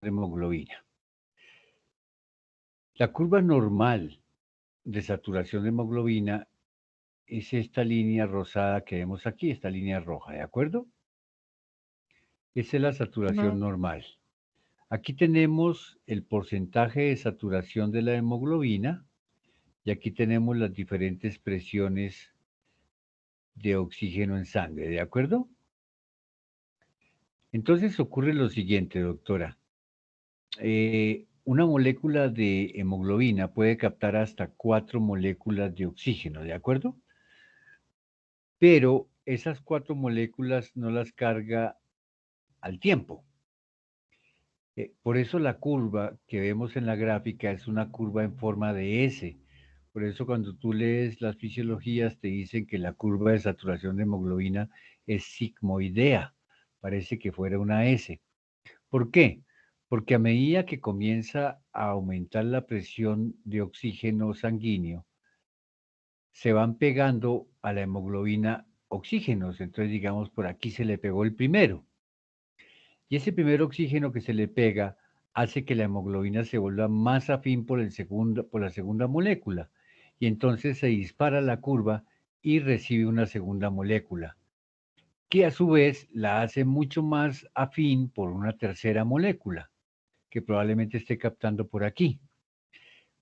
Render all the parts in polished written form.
hemoglobina. La curva normal de saturación de hemoglobina es esta línea rosada que vemos aquí, esta línea roja, ¿de acuerdo? Esa es la saturación Ujú. normal. Aquí tenemos el porcentaje de saturación de la hemoglobina y aquí tenemos las diferentes presiones de oxígeno en sangre, ¿de acuerdo? Entonces ocurre lo siguiente, doctora. Una molécula de hemoglobina puede captar hasta 4 moléculas de oxígeno, ¿de acuerdo? Pero esas 4 moléculas no las carga al tiempo. Por eso la curva que vemos en la gráfica es una curva en forma de S. Por eso cuando tú lees las fisiologías te dicen que la curva de saturación de hemoglobina es sigmoidea. Parece que fuera una S. ¿Por qué? Porque a medida que comienza a aumentar la presión de oxígeno sanguíneo, se van pegando a la hemoglobina oxígenos. Entonces, digamos, por aquí se le pegó el primero. Y ese primer oxígeno que se le pega hace que la hemoglobina se vuelva más afín por la segunda molécula. Y entonces se dispara la curva y recibe una segunda molécula, que a su vez la hace mucho más afín por una tercera molécula, que probablemente esté captando por aquí.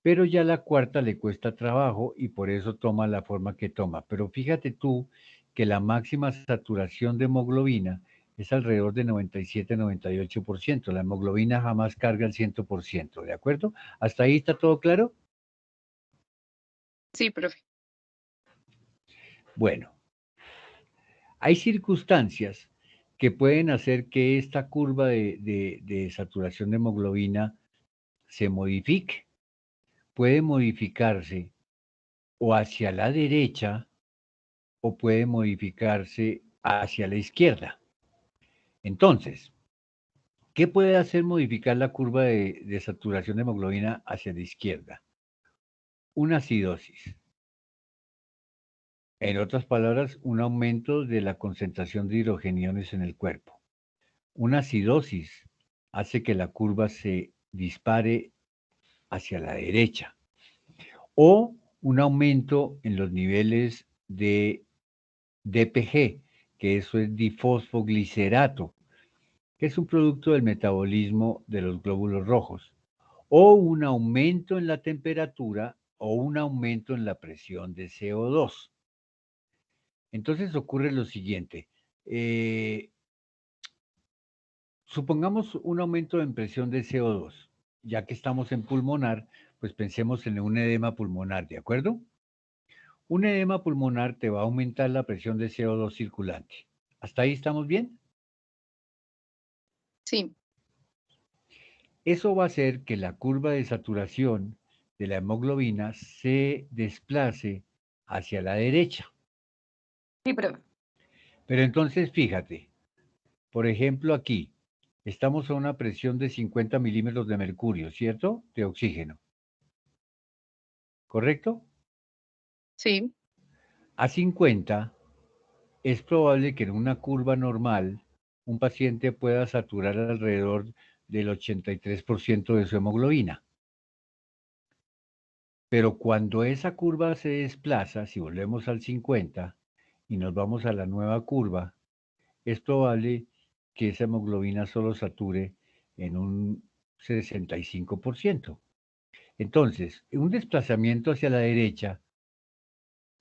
Pero ya la cuarta le cuesta trabajo y por eso toma la forma que toma. Pero fíjate tú que la máxima saturación de hemoglobina es alrededor de 97-98%. La hemoglobina jamás carga el 100%, ¿de acuerdo? ¿Hasta ahí está todo claro? Sí, profe. Bueno, hay circunstancias que pueden hacer que esta curva de saturación de hemoglobina se modifique. Puede modificarse o hacia la derecha o puede modificarse hacia la izquierda. Entonces, ¿qué puede hacer modificar la curva de saturación de hemoglobina hacia la izquierda? Una acidosis. En otras palabras, un aumento de la concentración de hidrogeniones en el cuerpo. Una acidosis hace que la curva se dispare hacia la derecha. O un aumento en los niveles de DPG, que eso es difosfoglicerato, que es un producto del metabolismo de los glóbulos rojos, o un aumento en la temperatura o un aumento en la presión de CO2. Entonces ocurre lo siguiente. Supongamos un aumento en presión de CO2. Ya que estamos en pulmonar, pues pensemos en un edema pulmonar, ¿de acuerdo? Un edema pulmonar te va a aumentar la presión de CO2 circulante. ¿Hasta ahí estamos bien? Sí. Eso va a hacer que la curva de saturación de la hemoglobina se desplace hacia la derecha. Sí, profe. Pero entonces fíjate, por ejemplo aquí, estamos a una presión de 50 milímetros de mercurio, ¿cierto? De oxígeno, ¿correcto? Sí. A 50 es probable que en una curva normal un paciente pueda saturar alrededor del 83% de su hemoglobina. Pero cuando esa curva se desplaza, si volvemos al 50 y nos vamos a la nueva curva, es probable que esa hemoglobina solo sature en un 65%. Entonces, un desplazamiento hacia la derecha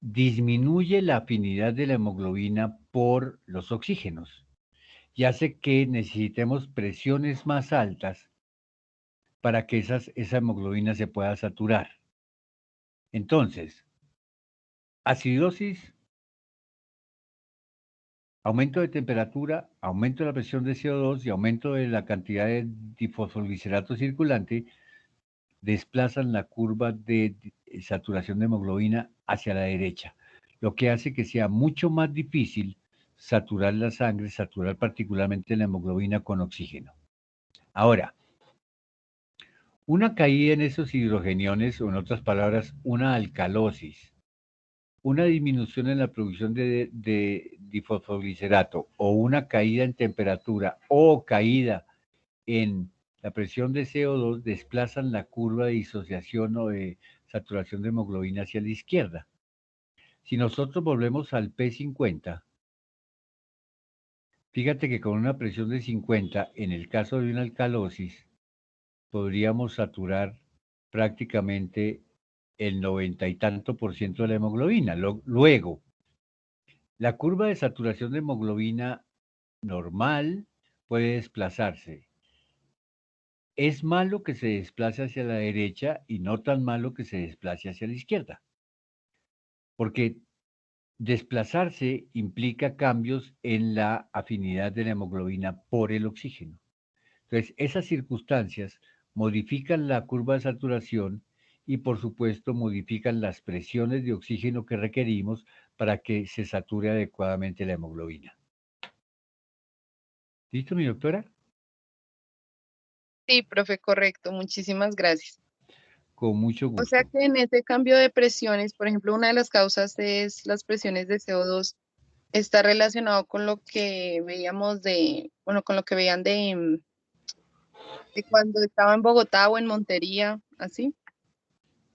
disminuye la afinidad de la hemoglobina por los oxígenos y hace que necesitemos presiones más altas para que esa hemoglobina se pueda saturar. Entonces, acidosis, aumento de temperatura, aumento de la presión de CO2 y aumento de la cantidad de difosfoglicerato circulante desplazan la curva de saturación de hemoglobina hacia la derecha, lo que hace que sea mucho más difícil saturar la sangre, saturar particularmente la hemoglobina con oxígeno. Ahora, una caída en esos hidrogeniones, o en otras palabras, una alcalosis, una disminución en la producción de difosfoglicerato o una caída en temperatura o caída en la presión de CO2 desplazan la curva de disociación o de saturación de hemoglobina hacia la izquierda. Si nosotros volvemos al P50, fíjate que con una presión de 50, en el caso de una alcalosis, podríamos saturar prácticamente el 90 y tanto por ciento de la hemoglobina. Luego, la curva de saturación de hemoglobina normal puede desplazarse. Es malo que se desplace hacia la derecha y no tan malo que se desplace hacia la izquierda, porque desplazarse implica cambios en la afinidad de la hemoglobina por el oxígeno. Entonces, esas circunstancias modifican la curva de saturación y, por supuesto, modifican las presiones de oxígeno que requerimos para que se sature adecuadamente la hemoglobina. ¿Listo, mi doctora? Sí, profe, correcto. Muchísimas gracias. Con mucho O sea gusto. que en ese cambio de presiones, por ejemplo, una de las causas es las presiones de CO2. Está relacionado con lo que veíamos bueno, con lo que veían de cuando estaba en Bogotá o en Montería, así.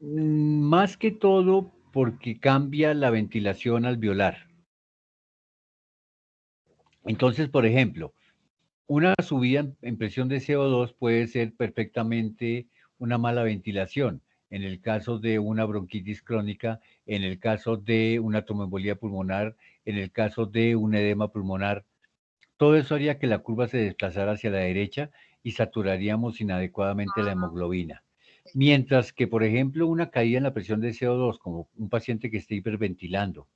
Más que todo porque cambia la ventilación alveolar. Entonces, por ejemplo, una subida en presión de CO2 puede ser perfectamente una mala ventilación. En el caso de una bronquitis crónica, en el caso de una tromboembolia pulmonar, en el caso de un edema pulmonar, todo eso haría que la curva se desplazara hacia la derecha y saturaríamos inadecuadamente la hemoglobina. Mientras que, por ejemplo, una caída en la presión de CO2, como un paciente que esté hiperventilando,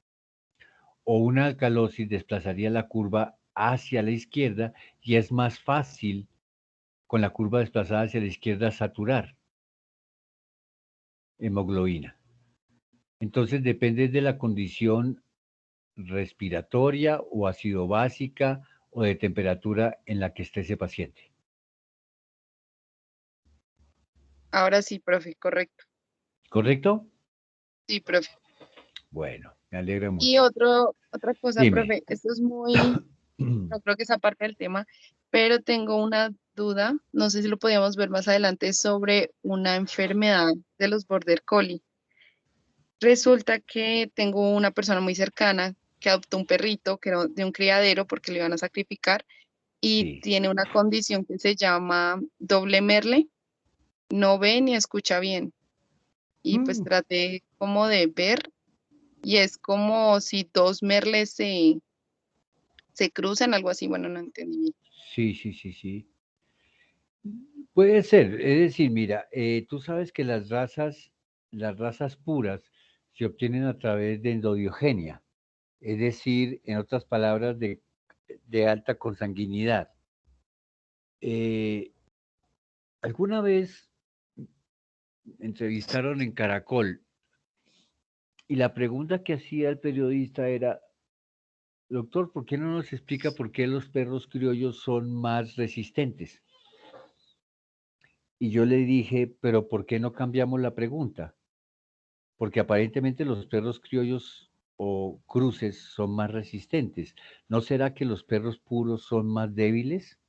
o una alcalosis desplazaría la curva hacia la izquierda y es más fácil con la curva desplazada hacia la izquierda saturar hemoglobina. Entonces depende de la condición respiratoria o acidobásica o de temperatura en la que esté ese paciente. Ahora sí, profe, correcto. ¿Correcto? Sí, profe. Bueno, me alegra Y mucho. otra cosa, Dime. profe, esto es muy, no creo que esa parte del tema, pero tengo una duda, no sé si lo podíamos ver más adelante, sobre una enfermedad de los border collie. Resulta que tengo una persona muy cercana que adoptó un perrito que era de un criadero porque le iban a sacrificar y Sí. tiene una condición que se llama doble merle, no ve ni escucha bien. Y pues Mm, traté como de ver y es como si dos merles se cruzan, algo así, bueno, no entendí bien. sí, sí, sí, sí. Puede ser. Es decir, mira, tú sabes que las razas puras se obtienen a través de endodiogenia, es decir, en otras palabras, de alta consanguinidad. Eh, ¿Alguna vez entrevistaron en Caracol y la pregunta que hacía el periodista era, doctor, ¿por qué no nos explica por qué los perros criollos son más resistentes? Y yo le dije, pero ¿por qué no cambiamos la pregunta? Porque aparentemente los perros criollos o cruces son más resistentes. ¿No será que los perros puros son más débiles?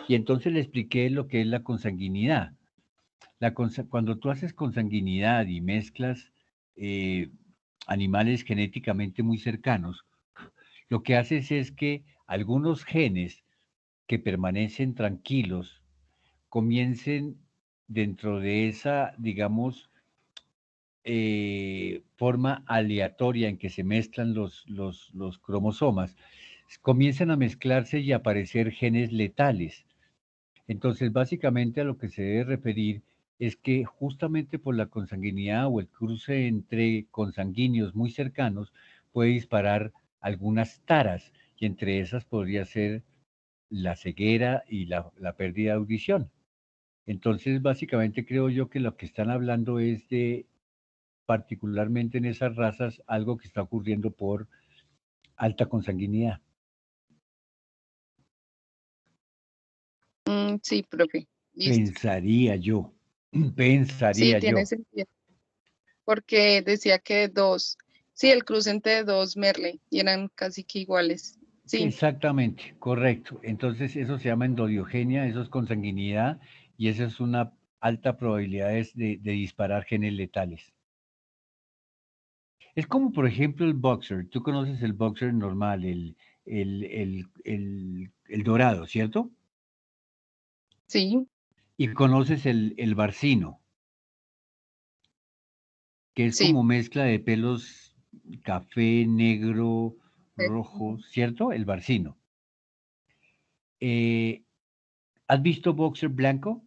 Y entonces le expliqué lo que es la consanguinidad. Cuando tú haces consanguinidad y mezclas eh, animales genéticamente muy cercanos, lo que haces es que algunos genes que permanecen tranquilos comiencen dentro de esa, digamos, forma aleatoria en que se mezclan los cromosomas, comienzan a mezclarse y a aparecer genes letales. Entonces, básicamente a lo que se debe referir es que justamente por la consanguinidad o el cruce entre consanguíneos muy cercanos puede disparar algunas taras y entre esas podría ser la ceguera y la pérdida de audición. Entonces, básicamente creo yo que lo que están hablando es de, particularmente en esas razas, algo que está ocurriendo por alta consanguinidad. Sí, profe, listo. Pensaría yo, Sí, pensaría tiene yo. sentido, porque decía que dos, sí, el cruce entre dos merle y eran casi que iguales. Sí. Exactamente, correcto. Entonces eso se llama endodiogenia, eso es consanguinidad y esa es una alta probabilidad de disparar genes letales. Es como, por ejemplo, el boxer. Tú conoces el boxer normal, el dorado, ¿cierto? Sí, Y conoces el barcino, que es sí. como mezcla de pelos café, negro, rojo, ¿cierto? El barcino. Eh, ¿Has visto boxer blanco?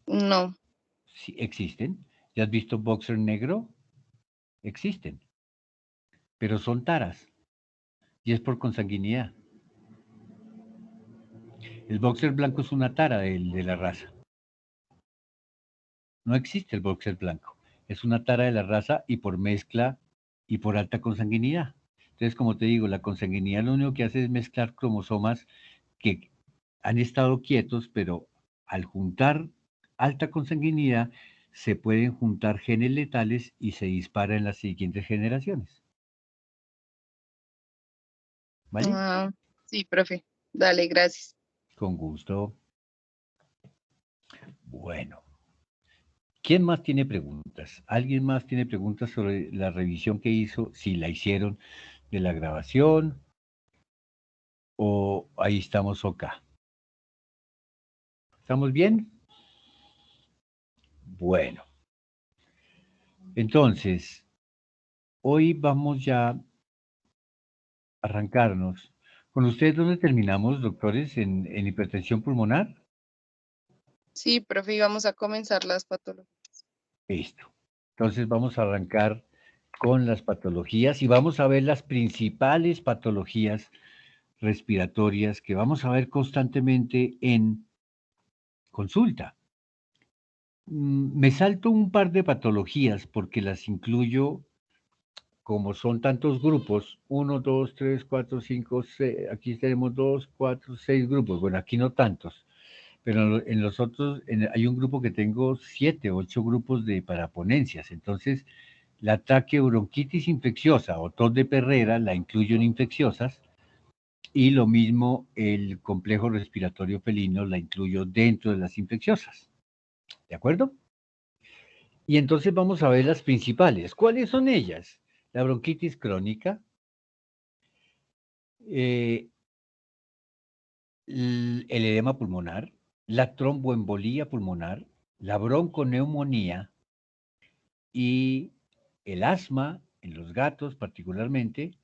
No. Sí, existen. ¿Ya has visto boxer negro? Existen. Pero son taras y es por consanguinidad. El boxer blanco es una tara de la raza. No existe el boxer blanco. Es una tara de la raza y por mezcla y por alta consanguinidad. Entonces, como te digo, la consanguinidad lo único que hace es mezclar cromosomas que han estado quietos, pero al juntar alta consanguinidad se pueden juntar genes letales y se dispara en las siguientes generaciones. ¿Vale? Ah, sí, profe. Dale, gracias. Con gusto. Bueno, ¿quién más tiene preguntas? ¿Alguien más tiene preguntas sobre la revisión que hizo, si la hicieron de la grabación o ahí estamos acá? ¿Estamos bien? Bueno, entonces, hoy vamos ya a arrancarnos. ¿Con ustedes dónde terminamos, doctores? ¿En hipertensión pulmonar? Sí, profe, y vamos a comenzar las patologías. Listo. Entonces vamos a arrancar con las patologías y vamos a ver las principales patologías respiratorias que vamos a ver constantemente en consulta. Me salto un par de patologías porque las incluyo como son tantos grupos, 1, 2, 3, 4, 5, 6, aquí tenemos 2, 4, 6 grupos, bueno, aquí no tantos, pero en los otros hay un grupo que tengo 7, 8 grupos de paraponencias, entonces la traqueobronquitis infecciosa o tos de Perrera la incluyo en infecciosas y lo mismo el complejo respiratorio felino la incluyo dentro de las infecciosas, ¿de acuerdo? Y entonces vamos a ver las principales. ¿Cuáles son ellas? La bronquitis crónica, eh, el edema pulmonar, la tromboembolía pulmonar, la bronconeumonía y el asma en los gatos particularmente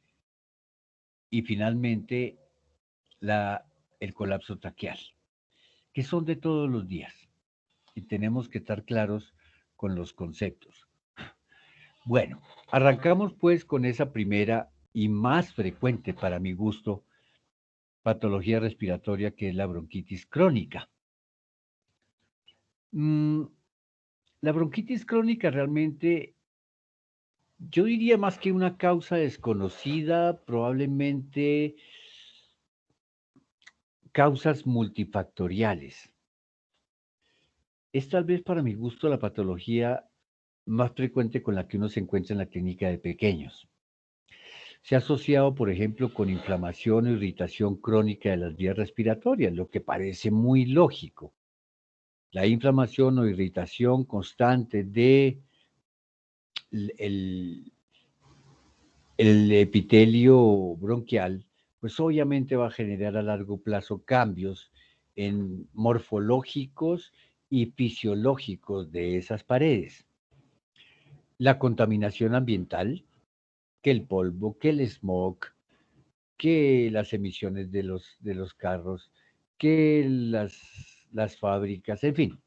y finalmente el colapso traqueal, que son de todos los días y tenemos que estar claros con los conceptos. Bueno, arrancamos pues con esa primera y más frecuente para mi gusto patología respiratoria que es la bronquitis crónica. Mm, la bronquitis crónica realmente, yo diría más que una causa desconocida, probablemente causas multifactoriales. Es tal vez para mi gusto la patología más frecuente con la que uno se encuentra en la clínica de pequeños. Se ha asociado, por ejemplo, con inflamación o irritación crónica de las vías respiratorias, lo que parece muy lógico. La inflamación o irritación constante de el, el epitelio bronquial, pues obviamente va a generar a largo plazo cambios en morfológicos y fisiológicos de esas paredes. La contaminación ambiental, que el polvo, que el smog, que las emisiones de los carros, que las fábricas, en fin,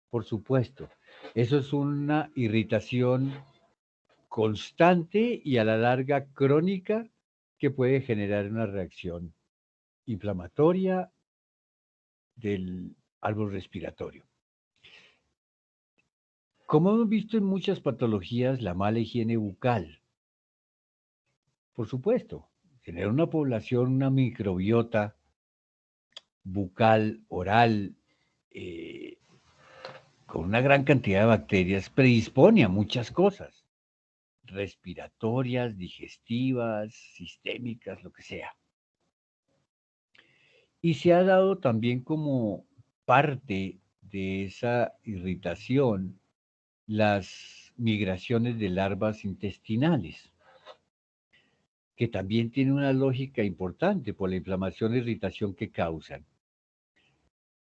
por supuesto. Eso es una irritación constante y a la larga crónica que puede generar una reacción inflamatoria del árbol respiratorio. Como hemos visto en muchas patologías, la mala higiene bucal, por supuesto, tener una población, una microbiota bucal, oral, eh, con una gran cantidad de bacterias, predispone a muchas cosas. respiratorias, digestivas, sistémicas, lo que sea. Y se ha dado también como parte de esa irritación las migraciones de larvas intestinales, que también tiene una lógica importante por la inflamación e irritación que causan.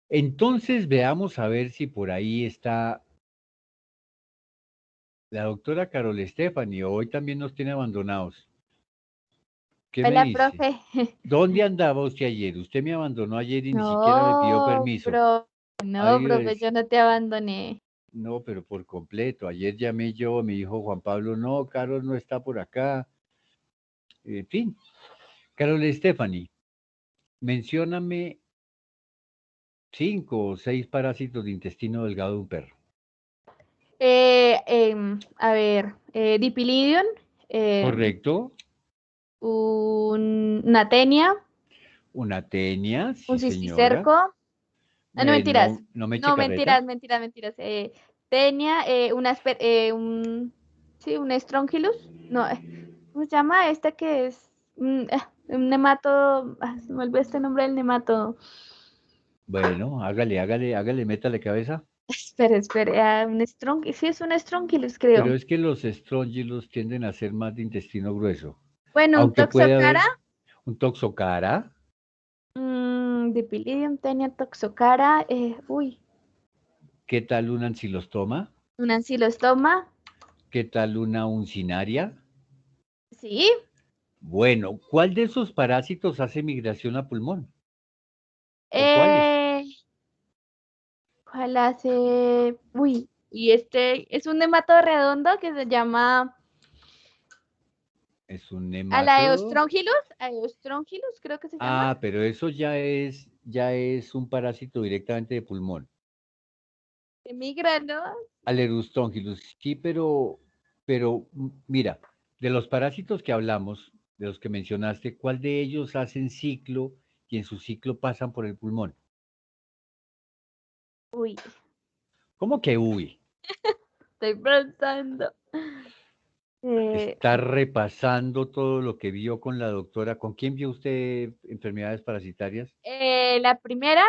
Entonces veamos a ver si por ahí está la doctora Carol Stephanie. Hoy también nos tiene abandonados. ¿Qué me Hola, dice? profe. ¿Dónde andaba usted ayer? Usted me abandonó ayer y ni siquiera me pidió No, permiso. no, Ay, profe, yo no te abandoné. no, pero por completo. Ayer llamé yo, me dijo Juan Pablo, no, Carol no está por acá. En fin, Carol Stephanie, mencióname 5 o 6 parásitos de intestino delgado de un perro. A ver, Dipilidium, ¿Correcto? una tenia, Una tenia, un sí señora. cisticerco. Ah, no, mentiras. No me eche No, carreta. mentiras. Tenia, sí, un Strongylus. No, ¿cómo se llama? Este que es un nematodo. Se me olvidó este nombre del nematodo. Bueno, hágale, métale cabeza. Espere, sí es un Strongylus, Pero creo. es que los estróngilos tienden a ser más de intestino grueso. Bueno, un Aunque puede Toxocara. haber un toxocara. Dipilidium, tenia, Toxocara. ¿Qué tal una ancilostoma? Un ancilostoma. ¿Qué tal una uncinaria? Sí. Bueno, ¿cuál de esos parásitos hace migración a pulmón? ¿O cuáles? Eh, ¿Cuál hace? Y este es un nematodo redondo que se llama ¿Es un nematodo? Aeostronchilus, creo que se llama. Ah, pero eso ya es un parásito directamente de pulmón. Emigra, ¿no? Alerustongilus, sí, pero mira, de los parásitos que hablamos, de los que mencionaste, ¿cuál de ellos hacen ciclo y en su ciclo pasan por el pulmón? Uy, ¿Cómo que uy? estoy pensando. Está repasando todo lo que vio con la doctora. ¿Con quién vio usted enfermedades parasitarias? La primera,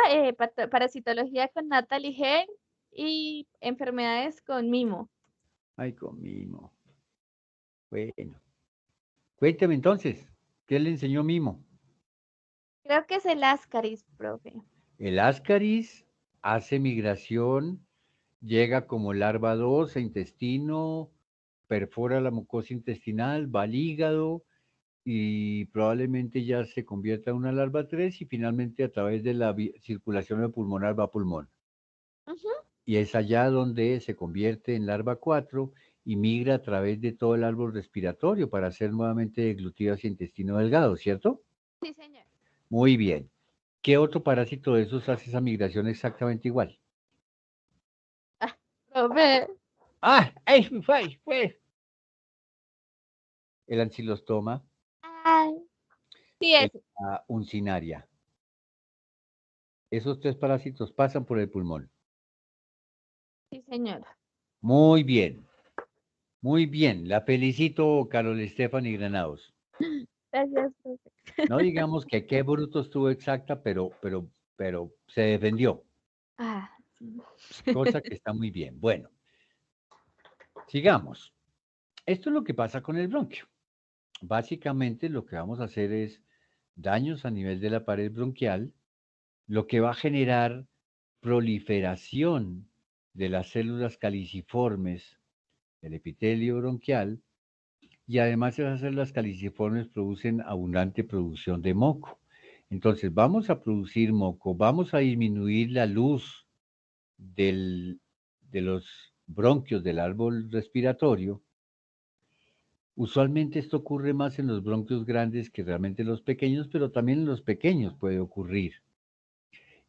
parasitología con Natalie G y enfermedades con Mimo. Ay, conmigo. Bueno, cuénteme entonces, ¿qué le enseñó Mimo? Creo que es el Ascaris, profe. El ascaris hace migración, llega como larva 2 a intestino, perfora la mucosa intestinal, va al hígado y probablemente ya se convierta en una larva 3 y finalmente a través de la circulación pulmonar va a pulmón. Ujú. Y es allá donde se convierte en larva 4 y migra a través de todo el árbol respiratorio para ser nuevamente deglutido hacia intestino delgado, ¿cierto? Sí, señor. Muy bien. ¿Qué otro parásito de esos hace esa migración exactamente igual? Ah, profe. Ah, fue. El ancilostoma, Ay, sí, ese. la uncinaria. Esos 3 parásitos pasan por el pulmón. Sí, señor. Muy bien, muy bien. La felicito, Carol Stephanie Granados. Gracias, profe. No digamos que qué bruto estuvo exacta, pero se defendió, Ah, sí. cosa que está muy bien. Bueno, sigamos. Esto es lo que pasa con el bronquio. Básicamente lo que vamos a hacer es daños a nivel de la pared bronquial, lo que va a generar proliferación de las células caliciformes del epitelio bronquial y además esas células caliciformes producen abundante producción de moco. Entonces vamos a producir moco, vamos a disminuir la luz de los bronquios del árbol respiratorio. Usualmente esto ocurre más en los bronquios grandes que realmente en los pequeños, pero también en los pequeños puede ocurrir.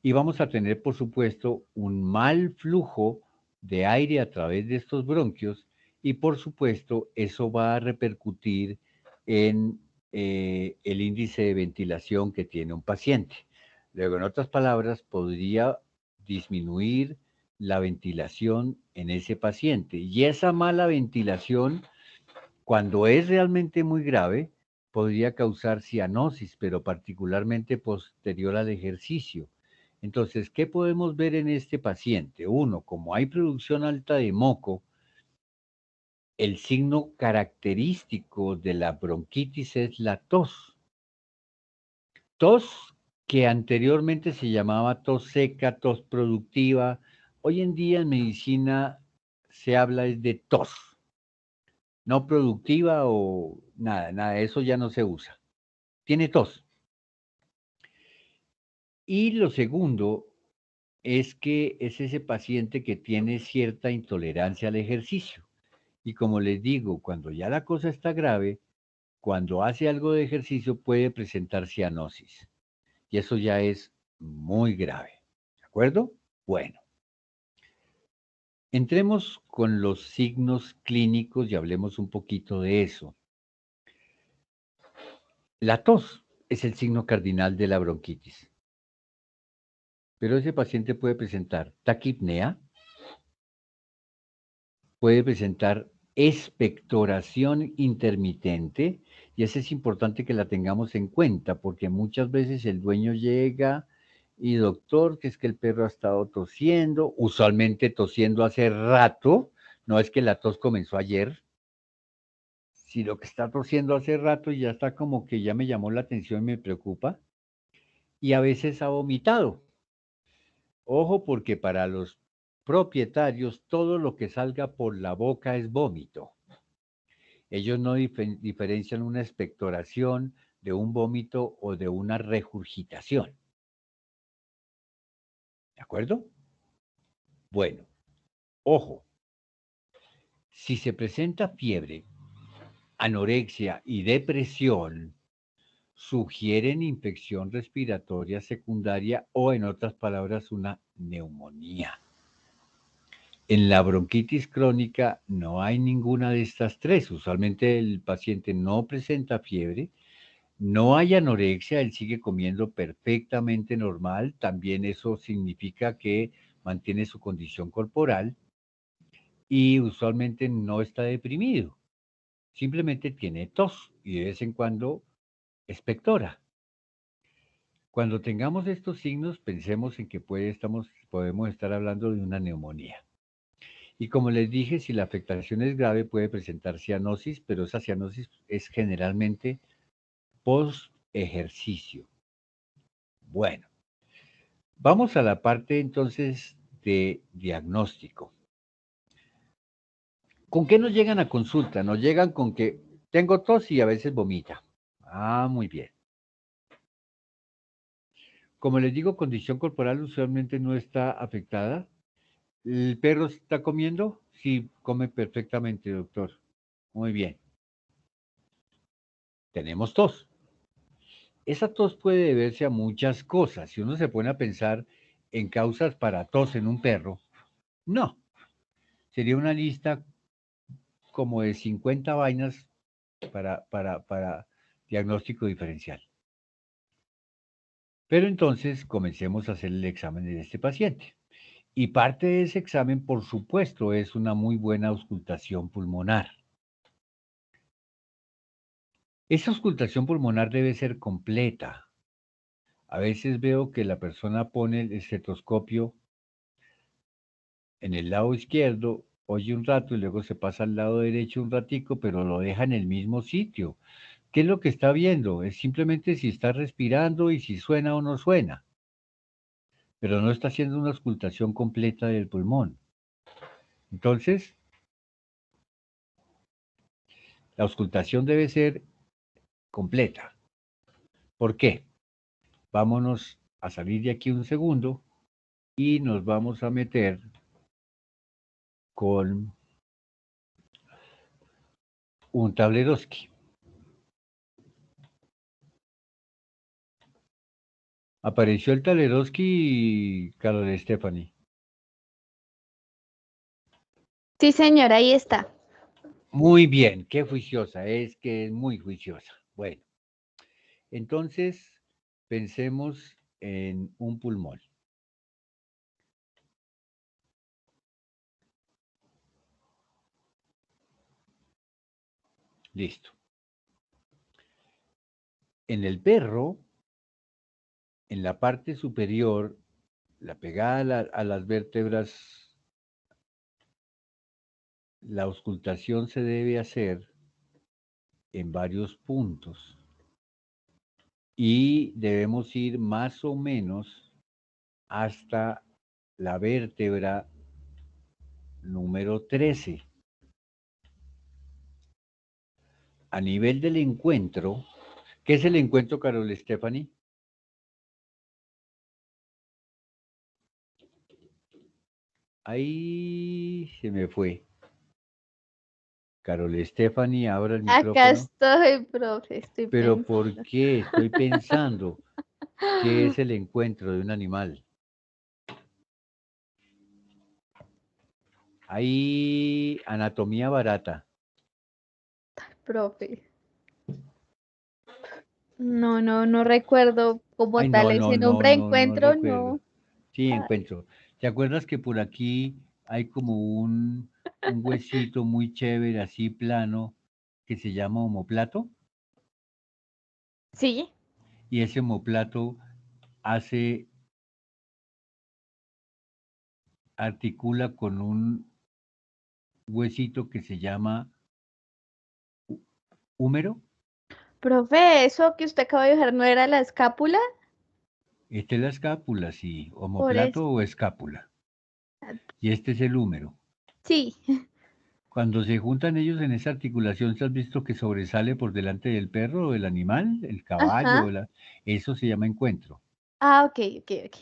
Y vamos a tener, por supuesto, un mal flujo de aire a través de estos bronquios y, por supuesto, eso va a repercutir en el índice de ventilación que tiene un paciente. Luego, en otras palabras, podría disminuir la ventilación en ese paciente. Y esa mala ventilación Cuando es realmente muy grave, podría causar cianosis, pero particularmente posterior al ejercicio. Entonces, ¿qué podemos ver en este paciente? Uno, como hay producción alta de moco, el signo característico de la bronquitis es la tos. Tos que anteriormente se llamaba tos seca, tos productiva. Hoy en día en medicina se habla es de tos, no productiva o nada, eso ya no se usa. Tiene tos. Y lo segundo es que es ese paciente que tiene cierta intolerancia al ejercicio. Y como les digo, cuando ya la cosa está grave, cuando hace algo de ejercicio puede presentar cianosis. Y eso ya es muy grave. ¿De acuerdo? Bueno, entremos con los signos clínicos y hablemos un poquito de eso. La tos es el signo cardinal de la bronquitis. Pero ese paciente puede presentar taquipnea, puede presentar expectoración intermitente, y eso es importante que la tengamos en cuenta, porque muchas veces el dueño llega y doctor, que es que el perro ha estado tosiendo, usualmente tosiendo hace rato, no es que la tos comenzó ayer, sino que está tosiendo hace rato y ya está como que ya me llamó la atención y me preocupa, y a veces ha vomitado. Ojo, porque para los propietarios todo lo que salga por la boca es vómito. Ellos no diferencian una expectoración de un vómito o de una regurgitación. ¿De acuerdo? Bueno, ojo, si se presenta fiebre, anorexia y depresión, sugieren infección respiratoria secundaria o, en otras palabras, una neumonía. En la bronquitis crónica no hay ninguna de estas tres. Usualmente el paciente no presenta fiebre, no hay anorexia, él sigue comiendo perfectamente normal. También eso significa que mantiene su condición corporal y usualmente no está deprimido. Simplemente tiene tos y de vez en cuando expectora. Cuando tengamos estos signos, pensemos en que podemos estar hablando de una neumonía. Y como les dije, si la afectación es grave, puede presentar cianosis, pero esa cianosis es generalmente post ejercicio. Bueno, vamos a la parte entonces de diagnóstico. ¿Con qué nos llegan a consulta? Nos llegan con que tengo tos y a veces vomita. Ah, muy bien. Como les digo, condición corporal usualmente no está afectada. ¿El perro está comiendo? Sí, come perfectamente, doctor. Muy bien. Tenemos tos. Esa tos puede deberse a muchas cosas. Si uno se pone a pensar en causas para tos en un perro, no. Sería una lista como de 50 vainas para diagnóstico diferencial. Pero entonces comencemos a hacer el examen de este paciente. Y parte de ese examen, por supuesto, es una muy buena auscultación pulmonar. Esa auscultación pulmonar debe ser completa. A veces veo que la persona pone el estetoscopio en el lado izquierdo, oye un rato y luego se pasa al lado derecho un ratico, pero lo deja en el mismo sitio. ¿Qué es lo que está viendo? Es simplemente si está respirando y si suena o no suena, pero no está haciendo una auscultación completa del pulmón. Entonces, la auscultación debe ser completa. ¿Por qué? Vámonos a salir de aquí un segundo y nos vamos a meter con un tableroski. Apareció el tableroski, Carol Stephanie. Sí, señor, ahí está. Muy bien, qué juiciosa, es que es muy juiciosa. Bueno, entonces pensemos en un pulmón. Listo. En el perro, en la parte superior, la pegada a las vértebras, la auscultación se debe hacer en varios puntos y debemos ir más o menos hasta la vértebra número 13. A nivel del encuentro, ¿qué es el encuentro, Carol Stephanie? Ahí se me fue. Carol Stephanie, abra el Acá micrófono. estoy, profe, estoy Pero ¿por pensando. qué? Estoy pensando. ¿Qué es el encuentro de un animal? Hay anatomía barata. Profe. No recuerdo como Ay, tal no, no, ese no, nombre. no Encuentro, recuerdo. no. Sí, Ay, encuentro. ¿Te acuerdas que por aquí hay como un huesito muy chévere, así plano, que se llama omoplato? sí, Y ese omoplato hace, articula con un huesito que se llama húmero. profe, eso que usted acaba de dejar no era la escápula, Esta es la escápula, sí, por eso. omoplato o escápula. Y este es el húmero. Sí, Cuando se juntan ellos en esa articulación, ¿se has visto que sobresale por delante del perro o del animal, el ajá. caballo? Eso se llama encuentro. Ah, ok, ok, ok.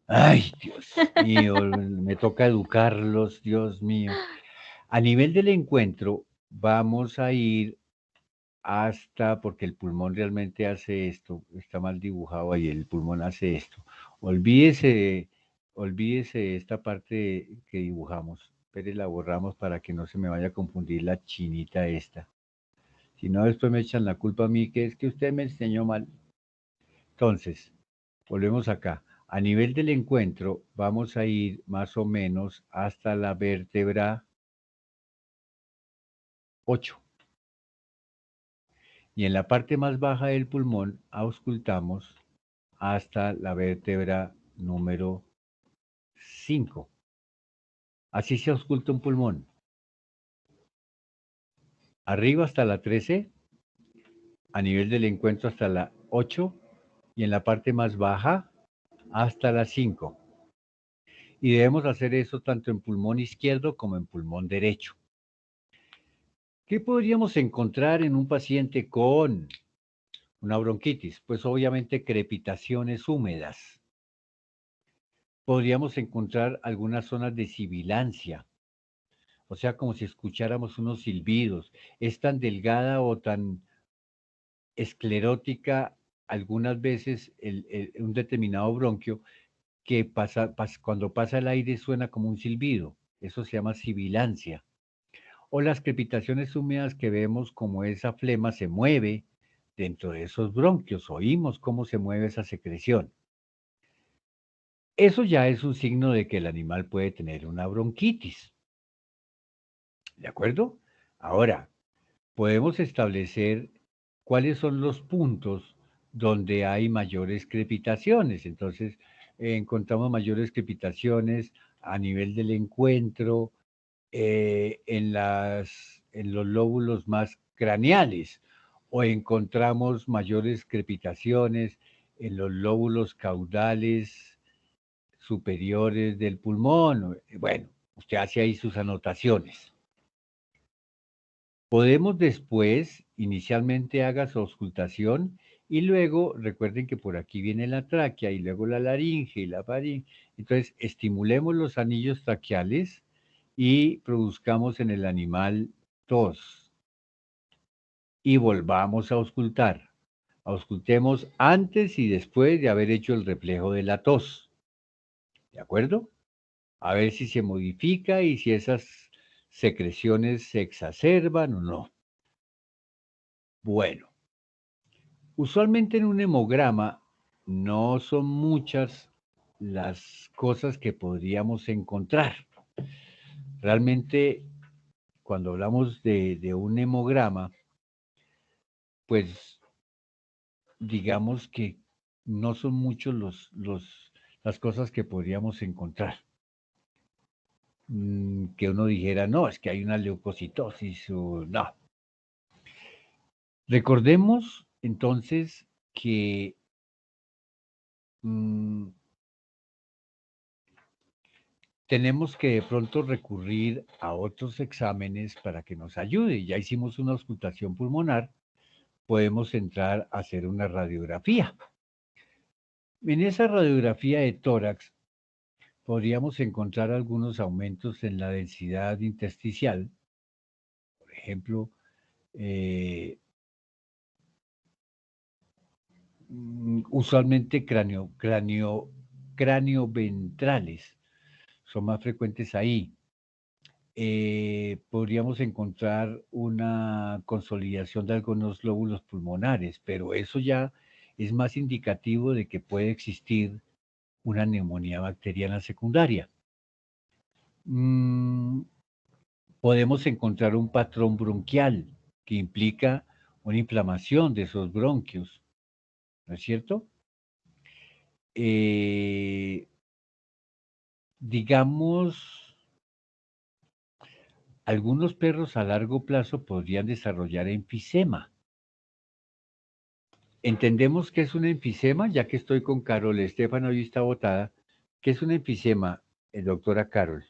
Ay, Dios mío, me toca educarlos, Dios mío. A nivel del encuentro, vamos a ir hasta, porque el pulmón realmente hace esto, está mal dibujado ahí, el pulmón hace esto. Olvídese, olvídese esta parte que dibujamos, pero la borramos para que no se me vaya a confundir la chinita esta. Si no, después me echan la culpa a mí, que es que usted me enseñó mal. Entonces, volvemos acá. A nivel del encuentro, vamos a ir más o menos hasta la vértebra 8. Y en la parte más baja del pulmón auscultamos hasta la vértebra número 5. Así se ausculta un pulmón. Arriba hasta la 13, a nivel del encuentro hasta la 8 y en la parte más baja hasta la 5. Y debemos hacer eso tanto en pulmón izquierdo como en pulmón derecho. ¿Qué podríamos encontrar en un paciente con una bronquitis? Pues obviamente crepitaciones húmedas. Podríamos encontrar algunas zonas de sibilancia, o sea, como si escucháramos unos silbidos. Es tan delgada o tan esclerótica algunas veces un determinado bronquio que cuando pasa el aire suena como un silbido. Eso se llama sibilancia. O las crepitaciones húmedas que vemos como esa flema se mueve dentro de esos bronquios. Oímos cómo se mueve esa secreción. Eso ya es un signo de que el animal puede tener una bronquitis. ¿De acuerdo? Ahora, podemos establecer cuáles son los puntos donde hay mayores crepitaciones. Entonces, encontramos mayores crepitaciones a nivel del encuentro, en los lóbulos más craneales, o encontramos mayores crepitaciones en los lóbulos caudales superiores del pulmón. Bueno, usted hace ahí sus anotaciones. Podemos después, inicialmente haga su auscultación y luego recuerden que por aquí viene la tráquea y luego la laringe y la faringe. Entonces, estimulemos los anillos traqueales y produzcamos en el animal tos y volvamos a auscultar. Auscultemos antes y después de haber hecho el reflejo de la tos. ¿De acuerdo? A ver si se modifica y si esas secreciones se exacerban o no. Bueno, usualmente en un hemograma no son muchas las cosas que podríamos encontrar. Realmente, cuando hablamos de un hemograma, pues digamos que no son muchos las cosas que podríamos encontrar. Que uno dijera, no, es que hay una leucocitosis o no. Recordemos entonces que tenemos que de pronto recurrir a otros exámenes para que nos ayude. Ya hicimos una auscultación pulmonar, podemos entrar a hacer una radiografía. En esa radiografía de tórax podríamos encontrar algunos aumentos en la densidad intersticial, por ejemplo, usualmente cráneo ventrales son más frecuentes ahí. Podríamos encontrar una consolidación de algunos lóbulos pulmonares, pero eso ya es más indicativo de que puede existir una neumonía bacteriana secundaria. Podemos encontrar un patrón bronquial que implica una inflamación de esos bronquios, ¿no es cierto? Digamos, algunos perros a largo plazo podrían desarrollar enfisema. Entendemos que es un enfisema, ya que estoy con Carol, Estefan hoy está botada. ¿Qué es un enfisema, doctora Carol?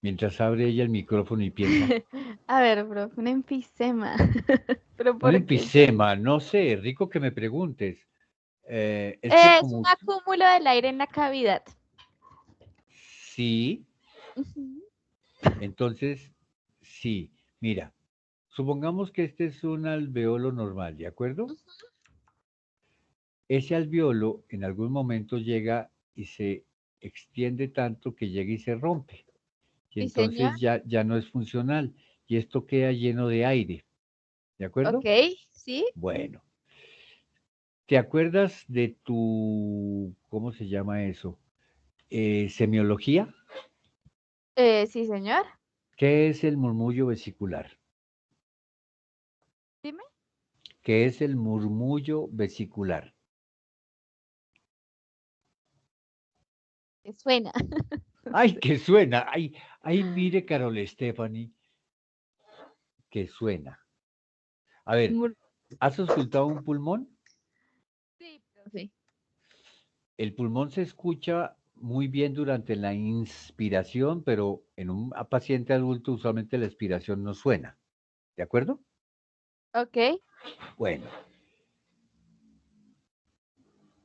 Mientras abre ella el micrófono y piensa. A ver, bro, un enfisema. ¿Pero Un por qué? enfisema, no sé, rico que me preguntes. Es que Es como un acúmulo del aire en la cavidad. sí, Ujú. entonces sí. Mira, supongamos que este es un alveolo normal, ¿de acuerdo? Ese alveolo en algún momento llega y se extiende tanto que llega y se rompe. Y Sí, señor. entonces ya no es funcional. Y esto queda lleno de aire. ¿De acuerdo? Ok, sí. Bueno, ¿te acuerdas de tu, ¿cómo se llama eso? Semiología. Sí, señor. ¿Qué es el murmullo vesicular? Dime. ¿Qué es el murmullo vesicular? ¿Qué suena? ¡Ay, que suena! ¡Ay, mire, Carol Stephanie! Que suena. A ver, Mur- ¿has auscultado un pulmón? Sí, profe. El pulmón se escucha muy bien durante la inspiración, pero en un paciente adulto usualmente la expiración no suena. ¿De acuerdo? Ok. Bueno,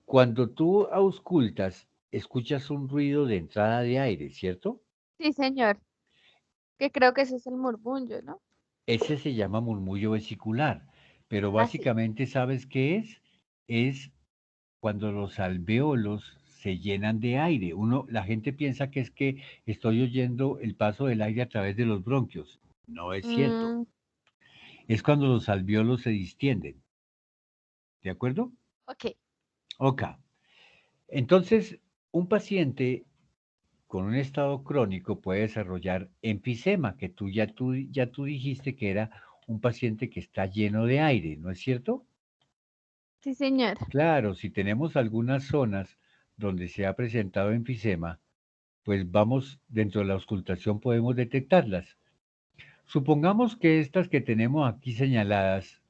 cuando tú auscultas, escuchas un ruido de entrada de aire, ¿cierto? Sí, señor. Que creo que ese es el murmullo, ¿no? Ese se llama murmullo vesicular, pero Ah, sí. básicamente, ¿sabes qué es? Es cuando los alvéolos se llenan de aire. La gente piensa que es que estoy oyendo el paso del aire a través de los bronquios. No es cierto. Mm, Es cuando los alvéolos se distienden. ¿De acuerdo? ok. Ok. Entonces, un paciente con un estado crónico puede desarrollar enfisema, que tú dijiste que era un paciente que está lleno de aire, ¿no es cierto? Sí, señor. Claro, si tenemos algunas zonas donde se ha presentado enfisema, pues vamos, dentro de la auscultación podemos detectarlas. Supongamos que estas que tenemos aquí señaladas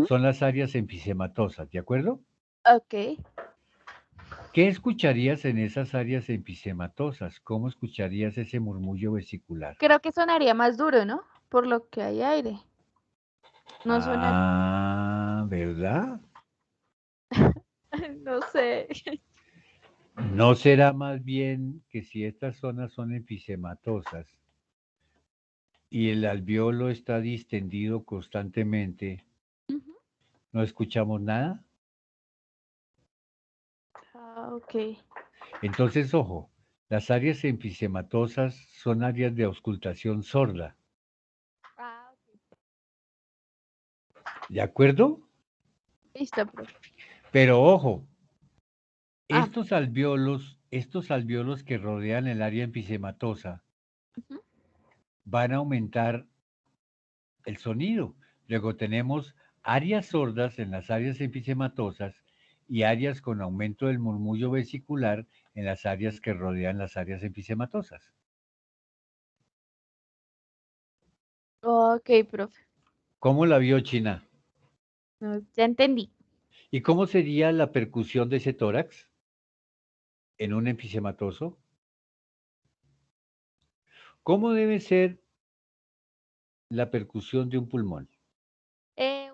son las áreas enfisematosas, ¿de acuerdo? Ok. ¿Qué escucharías en esas áreas enfisematosas? ¿Cómo escucharías ese murmullo vesicular? Creo que sonaría más duro, ¿no? Por lo que hay aire. No sonaría. Ah, ¿verdad? No sé. ¿No será más bien que si estas zonas son enfisematosas y el alveolo está distendido constantemente, Ujú. no escuchamos nada? Ah, ok. Entonces, ojo, las áreas enfisematosas son áreas de auscultación sorda, Ah, ok. ¿de acuerdo? Listo, profe. Pero ojo, Ah, estos alveolos que rodean el área enfisematosa, ujú. van a aumentar el sonido. Luego tenemos áreas sordas en las áreas enfisematosas y áreas con aumento del murmullo vesicular en las áreas que rodean las áreas enfisematosas. Ok, profe. ¿Cómo la vio China? No, ya entendí. ¿Y cómo sería la percusión de ese tórax en un enfisematoso? ¿Cómo debe ser la percusión de un pulmón?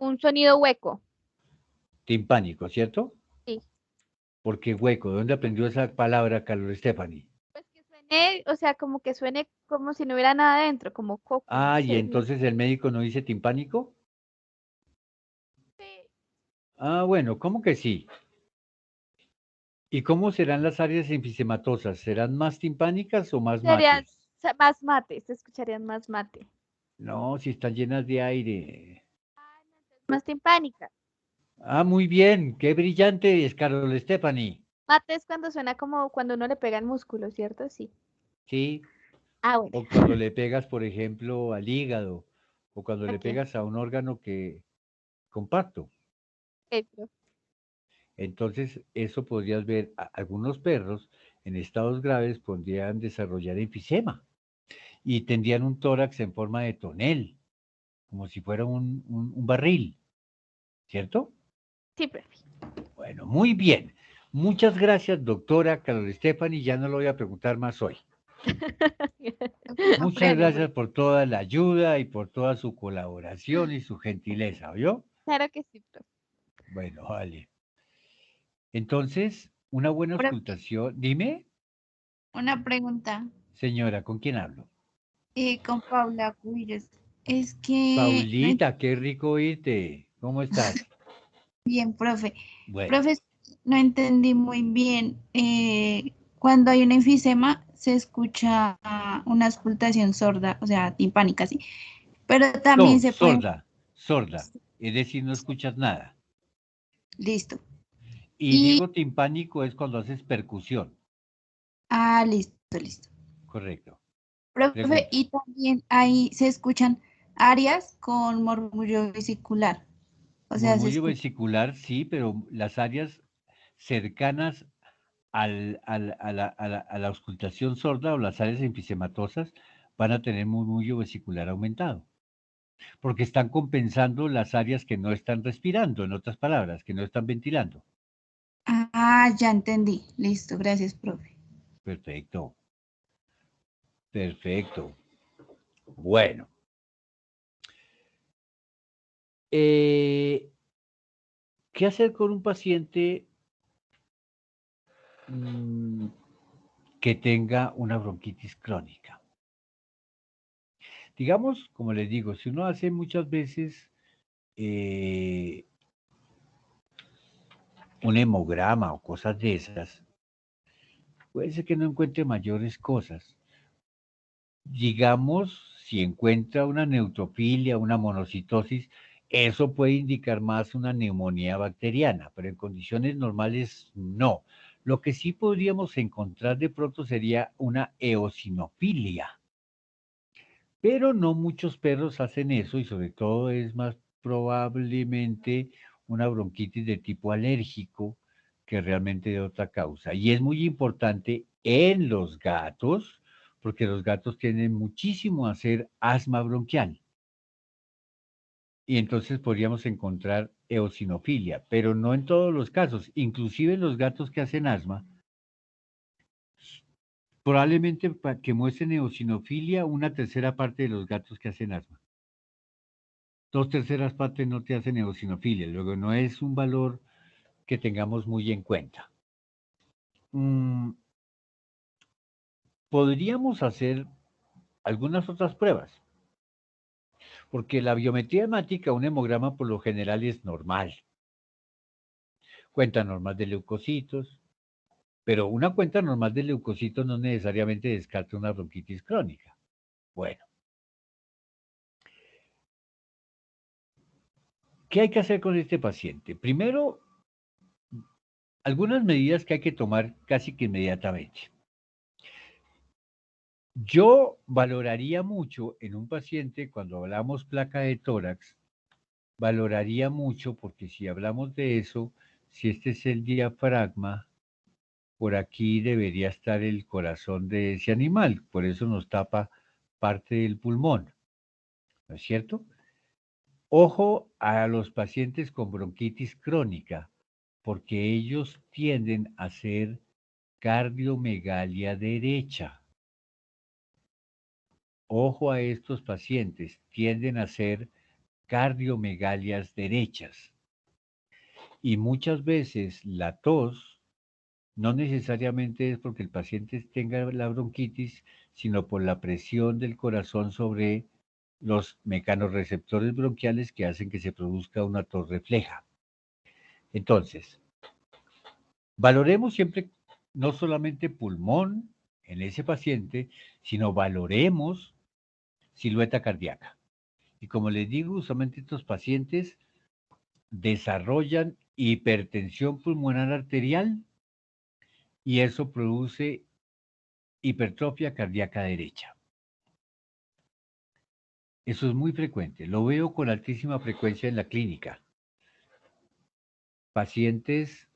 Un sonido hueco. Timpánico, ¿cierto? Sí. ¿Por qué hueco? ¿De dónde aprendió esa palabra, Carlos Stephanie? Pues que suene, o sea, como que suene como si no hubiera nada adentro, como coco, no Ah, y sé. entonces el médico no dice timpánico. Sí. Ah, bueno, ¿cómo que sí? ¿Y cómo serán las áreas enfisematosas? ¿Serán más timpánicas o más Serían mates? más mate, se escucharían más mate. No, si están llenas de aire. Más timpánica. Ah, muy bien, qué brillante es Carlos Stephanie. Mate es cuando suena como cuando uno le pega el músculo, ¿cierto? Sí. Sí, Ah, bueno. o cuando le pegas, por ejemplo, al hígado, o cuando le Ok. pegas a un órgano que compacto. Ok, profe. Entonces, eso podrías ver, algunos perros en estados graves podrían desarrollar enfisema y tendrían un tórax en forma de tonel, como si fuera un barril, ¿cierto? Sí, profe. Bueno, muy bien. Muchas gracias, doctora Carol Stephanie. Ya no lo voy a preguntar más hoy. Muchas Aprendo. gracias por toda la ayuda y por toda su colaboración y su gentileza, ¿oyó? Claro que sí, profe. Bueno, vale. Entonces, una buena Profe, auscultación. Dime, una pregunta señora, ¿con quién hablo? con Paula Cubillos. Es que no Paulita, qué rico oírte. ¿Cómo estás? bien, profe. Bueno, Profe, no entendí muy bien. Cuando hay un enfisema, se escucha una auscultación sorda, o sea, timpánica, sí. Pero también no, se puede. sorda, sorda. Es decir, no escuchas nada. Listo. Y Y, digo timpánico es cuando haces percusión. listo, listo. Correcto. Profe, Pregunte. y también ahí se escuchan áreas con murmullo vesicular. O sea, se Murmullo escucha. vesicular, sí, pero las áreas cercanas a la auscultación sorda o las áreas enfisematosas van a tener murmullo vesicular aumentado, porque están compensando las áreas que no están respirando, en otras palabras, que no están ventilando. Ya entendí. Listo, gracias, profe. Perfecto, perfecto. Bueno, eh, ¿qué hacer con un paciente mm, que tenga una bronquitis crónica? Digamos, como les digo, si uno hace muchas veces eh, un hemograma o cosas de esas, puede ser que no encuentre mayores cosas. Digamos, si encuentra una neutrofilia, una monocitosis, eso puede indicar más una neumonía bacteriana, pero en condiciones normales no. Lo que sí podríamos encontrar de pronto sería una eosinofilia, pero no muchos perros hacen eso y sobre todo es más probablemente una bronquitis de tipo alérgico que realmente de otra causa. Y es muy importante en los gatos, porque los gatos tienen muchísimo a hacer asma bronquial. Y entonces podríamos encontrar eosinofilia, pero no en todos los casos. Inclusive en los gatos que hacen asma, probablemente que muestren eosinofilia una tercera parte de los gatos que hacen asma. Dos terceras partes no te hacen eosinofilia, luego no es un valor que tengamos muy en cuenta. Mm, podríamos hacer algunas otras pruebas, porque la biometría hemática, un hemograma por lo general es normal, cuenta normal de leucocitos, pero una cuenta normal de leucocitos no necesariamente descarta una bronquitis crónica. Bueno, ¿qué hay que hacer con este paciente? Primero, algunas medidas que hay que tomar casi que inmediatamente. Yo valoraría mucho en un paciente, cuando hablamos placa de tórax, valoraría mucho, porque si hablamos de eso, si este es el diafragma, por aquí debería estar el corazón de ese animal, por eso nos tapa parte del pulmón, ¿no es cierto? Ojo a los pacientes con bronquitis crónica, porque ellos tienden a ser cardiomegalia derecha. Ojo a estos pacientes, tienden a ser cardiomegalias derechas. Y muchas veces la tos no necesariamente es porque el paciente tenga la bronquitis, sino por la presión del corazón sobre los mecanorreceptores bronquiales que hacen que se produzca una tos refleja. Entonces, valoremos siempre no solamente pulmón en ese paciente, sino valoremos silueta cardíaca. Y como les digo, usualmente estos pacientes desarrollan hipertensión pulmonar arterial y eso produce hipertrofia cardíaca derecha. Eso es muy frecuente, lo veo con altísima frecuencia en la clínica. Pacientes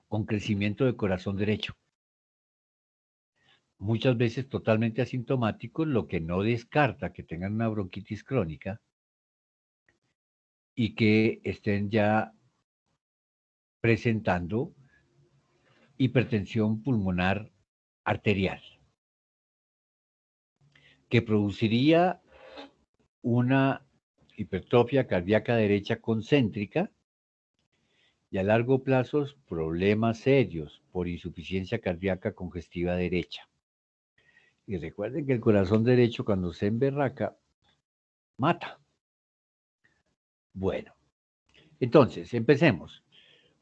con crecimiento de corazón derecho, muchas veces totalmente asintomáticos, lo que no descarta que tengan una bronquitis crónica y que estén ya presentando hipertensión pulmonar arterial, que produciría una hipertrofia cardíaca derecha concéntrica y a largo plazo problemas serios por insuficiencia cardíaca congestiva derecha. Y recuerden que el corazón derecho cuando se emberraca, mata. Bueno, entonces, empecemos.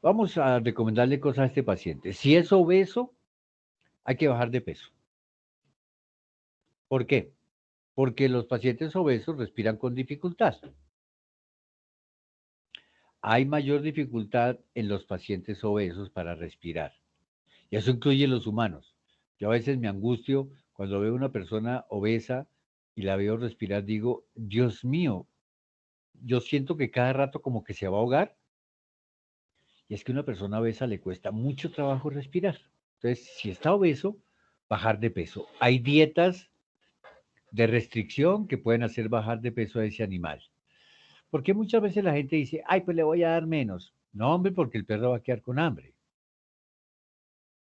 Vamos a recomendarle cosas a este paciente. Si es obeso, hay que bajar de peso. ¿Por qué? Porque los pacientes obesos respiran con dificultad. Hay mayor dificultad en los pacientes obesos para respirar. Y eso incluye los humanos. Yo a veces me angustio cuando veo una persona obesa y la veo respirar, digo, Dios mío, yo siento que cada rato como que se va a ahogar. Y es que a una persona obesa le cuesta mucho trabajo respirar. Entonces, si está obeso, bajar de peso. Hay dietas de restricción que pueden hacer bajar de peso a ese animal. Porque muchas veces la gente dice, ay, pues le voy a dar menos. No, hombre, porque el perro va a quedar con hambre.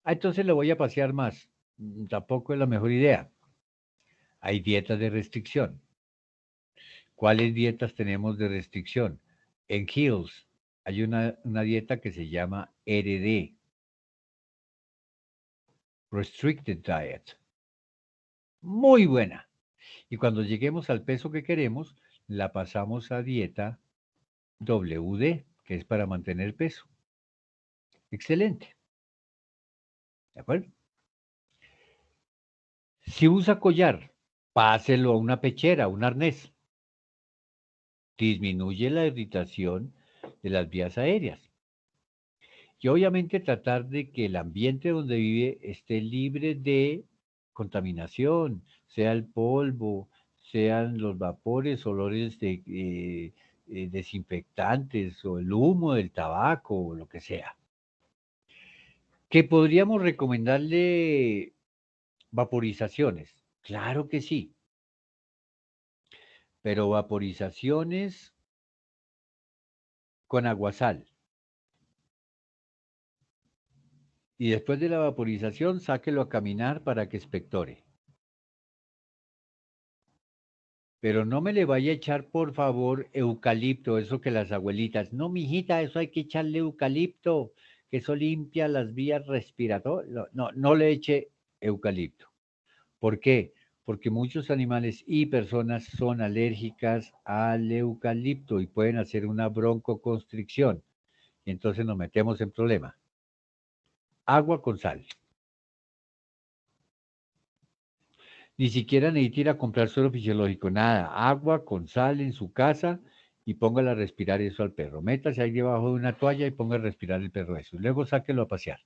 Ah, entonces le voy a pasear más. Tampoco es la mejor idea. Hay dietas de restricción. ¿Cuáles dietas tenemos de restricción? En Hills hay una dieta que se llama RD, Restricted Diet. Muy buena. Y cuando lleguemos al peso que queremos, la pasamos a dieta WD, que es para mantener peso. Excelente. ¿De acuerdo? Si usa collar, páselo a una pechera, un arnés. Disminuye la irritación de las vías aéreas. Y obviamente tratar de que el ambiente donde vive esté libre de contaminación, sea el polvo, sean los vapores, olores de desinfectantes o el humo del tabaco o lo que sea. ¿Que podríamos recomendarle vaporizaciones? Claro que sí, pero vaporizaciones con aguasal. Y después de la vaporización, sáquelo a caminar para que expectore. Pero no me le vaya a echar, por favor, eucalipto, eso que las abuelitas. No, mijita, eso hay que echarle eucalipto, que eso limpia las vías respiratorias. No, no, no le eche eucalipto. ¿Por qué? Porque muchos animales y personas son alérgicas al eucalipto y pueden hacer una broncoconstricción. Y entonces nos metemos en problema. Agua con sal. Ni siquiera necesita ir a comprar suero fisiológico, nada. Agua con sal en su casa y póngale a respirar eso al perro. Métase ahí debajo de una toalla y ponga a respirar el perro eso. Luego sáquelo a pasear.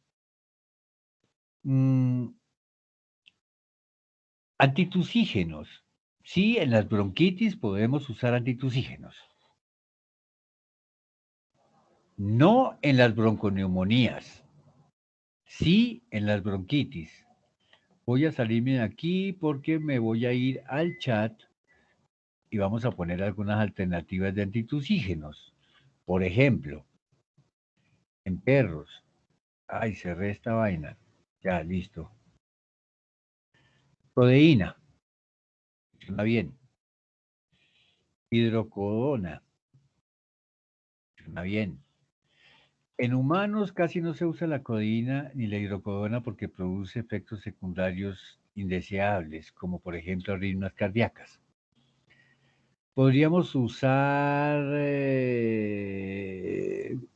Antitusígenos. Sí, en las bronquitis podemos usar antitusígenos. No en las bronconeumonías. Sí en las bronquitis. Voy a salirme de aquí porque me voy a ir al chat y vamos a poner algunas alternativas de antitusígenos. Por ejemplo, en perros. Ay, cerré esta vaina. Ya, listo. Proteína. Funciona bien. Hidrocodona. Funciona bien. En humanos casi no se usa la codeína ni la hidrocodona porque produce efectos secundarios indeseables, como por ejemplo arritmias cardíacas. Podríamos usar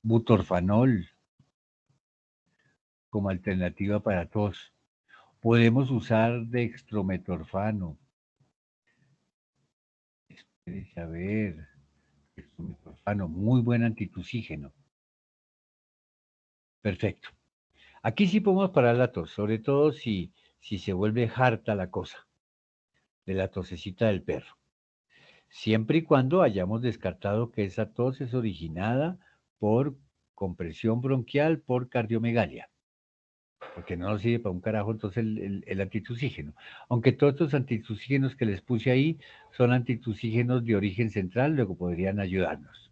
butorfanol como alternativa para tos. Podemos usar dextrometorfano. Espérese a ver. Dextrometorfano, muy buen antitusígeno. Perfecto. Aquí sí podemos parar la tos, sobre todo si se vuelve harta la cosa de la tosecita del perro. Siempre y cuando hayamos descartado que esa tos es originada por compresión bronquial, por cardiomegalia. Porque no nos sirve para un carajo entonces el antitusígeno. Aunque todos estos antitusígenos que les puse ahí son antitusígenos de origen central, luego podrían ayudarnos.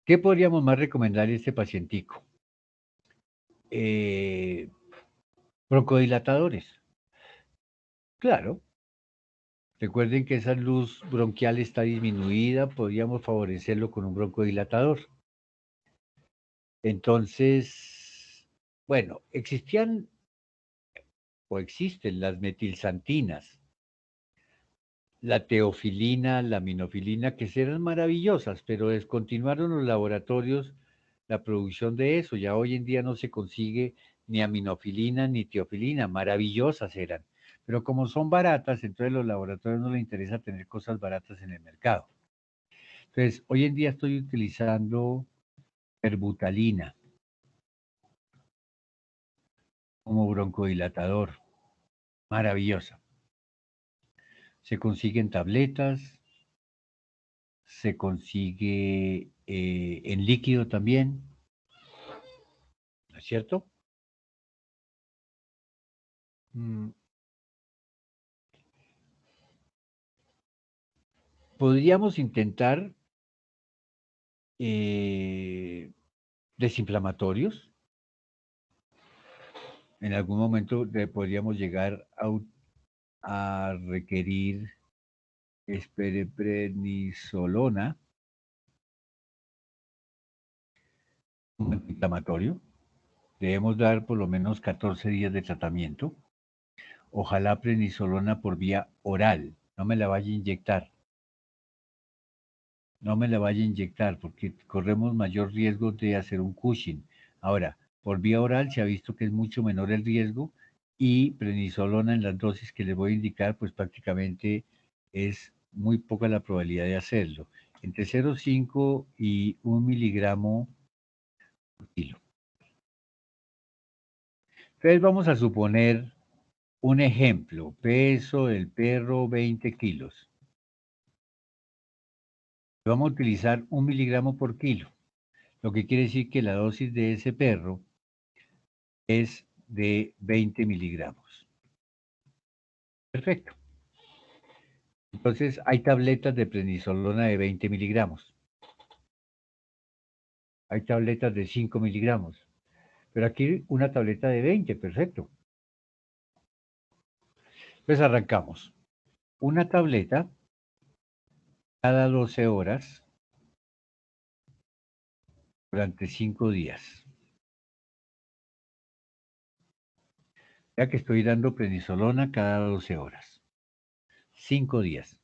¿Qué podríamos más recomendarle a este pacientico? Broncodilatadores. Claro. Recuerden que esa luz bronquial está disminuida, podríamos favorecerlo con un broncodilatador. Entonces, bueno, existían o existen las metilsantinas, la teofilina, la minofilina, que eran maravillosas, pero descontinuaron los laboratorios la producción de eso. Ya hoy en día no se consigue ni aminofilina ni teofilina, maravillosas eran. Pero como son baratas, entonces a los laboratorios no les interesa tener cosas baratas en el mercado. Entonces, hoy en día estoy utilizando erbutalina como broncodilatador. Maravillosa. Se consiguen tabletas, se consigue en líquido también, ¿no es cierto? Podríamos intentar desinflamatorios. En algún momento podríamos llegar a requerir espereprednisolona como antiinflamatorio. Debemos dar por lo menos 14 días de tratamiento. Ojalá prednisolona por vía oral. No me la vaya a inyectar. No me la vaya a inyectar porque corremos mayor riesgo de hacer un Cushing. Ahora, por vía oral se ha visto que es mucho menor el riesgo y prednisolona en las dosis que les voy a indicar, pues prácticamente es muy poca la probabilidad de hacerlo. Entre 0,5 y 1 miligramo por kilo. Entonces vamos a suponer un ejemplo, peso del perro 20 kilos. Vamos a utilizar 1 miligramo por kilo, lo que quiere decir que la dosis de ese perro es de 20 miligramos. Perfecto. Entonces hay tabletas de prednisolona de 20 miligramos. Hay tabletas de 5 miligramos. Pero aquí una tableta de 20, perfecto. Pues arrancamos. Una tableta cada 12 horas durante 5 días. Ya que estoy dando prednisolona cada 12 horas. 5 días.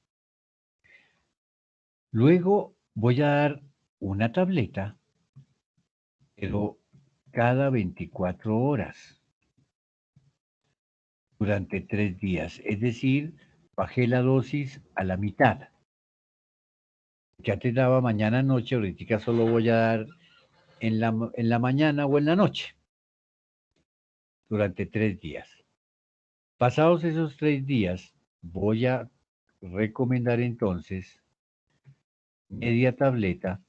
Luego voy a dar una tableta, pero cada 24 horas. Durante 3 días. Es decir, bajé la dosis a la mitad. Ya te daba mañana noche, ahorita solo voy a dar en la mañana o en la noche. durante 3 días. Pasados esos 3 días, voy a recomendar entonces media tableta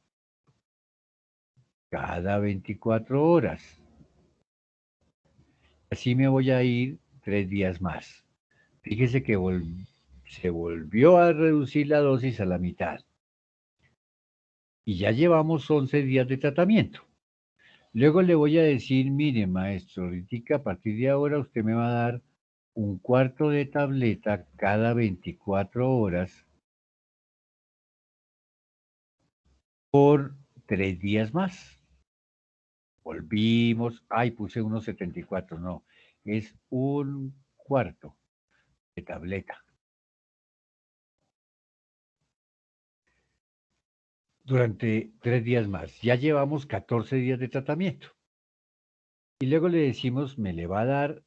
cada 24 horas. Así me voy a ir 3 días más. Fíjese que se volvió a reducir la dosis a la mitad. Y ya llevamos 11 días de tratamiento. Luego le voy a decir, mire, maestro, ahorita a partir de ahora usted me va a dar un cuarto de tableta cada 24 horas por 3 días más. Volvimos, ay, puse 1,74, no, es un cuarto de tableta. Durante 3 días más. Ya llevamos 14 días de tratamiento. Y luego le decimos, me le va a dar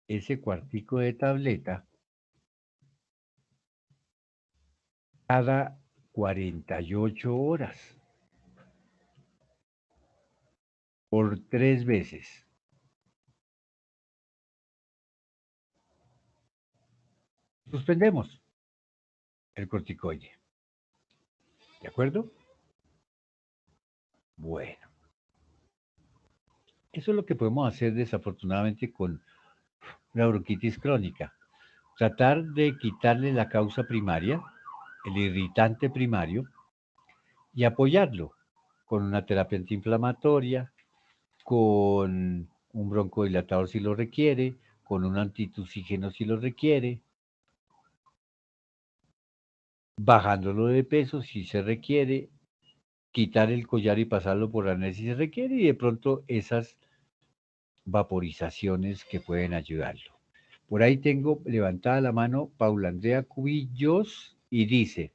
ese cuartico de tableta cada 48 horas. Por 3 veces. Suspendemos el corticoide. ¿De acuerdo? Bueno. Eso es lo que podemos hacer desafortunadamente con la bronquitis crónica. Tratar de quitarle la causa primaria, el irritante primario, y apoyarlo con una terapia antiinflamatoria, con un broncodilatador si lo requiere, con un antitusígeno si lo requiere, bajándolo de peso si se requiere, quitar el collar y pasarlo por arnés si se requiere, y de pronto esas vaporizaciones que pueden ayudarlo. Por ahí tengo levantada la mano Paula Andrea Cubillos y dice,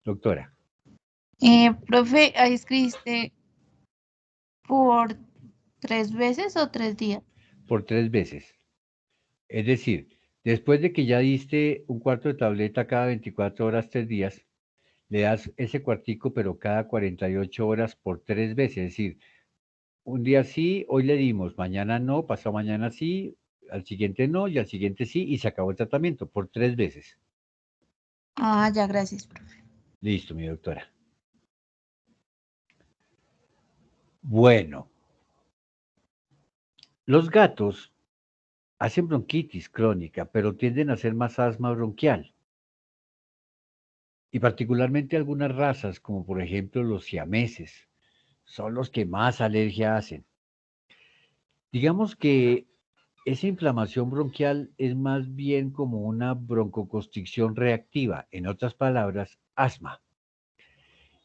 doctora. Profe, ahí escribiste por 3 veces o 3 días. Por 3 veces. Es decir, después de que ya diste un cuarto de tableta cada 24 horas, 3 días, le das ese cuartico, pero cada 48 horas por 3 veces. Es decir, un día sí, hoy le dimos, mañana no, pasado mañana sí, al siguiente no y al siguiente sí, y se acabó el tratamiento por 3 veces. Ah, ya, gracias, profe. Listo, mi doctora. Bueno, los gatos hacen bronquitis crónica, pero tienden a hacer más asma bronquial. Y particularmente algunas razas, como por ejemplo los siameses, son los que más alergia hacen. Digamos que esa inflamación bronquial es más bien como una broncoconstricción reactiva, en otras palabras, asma.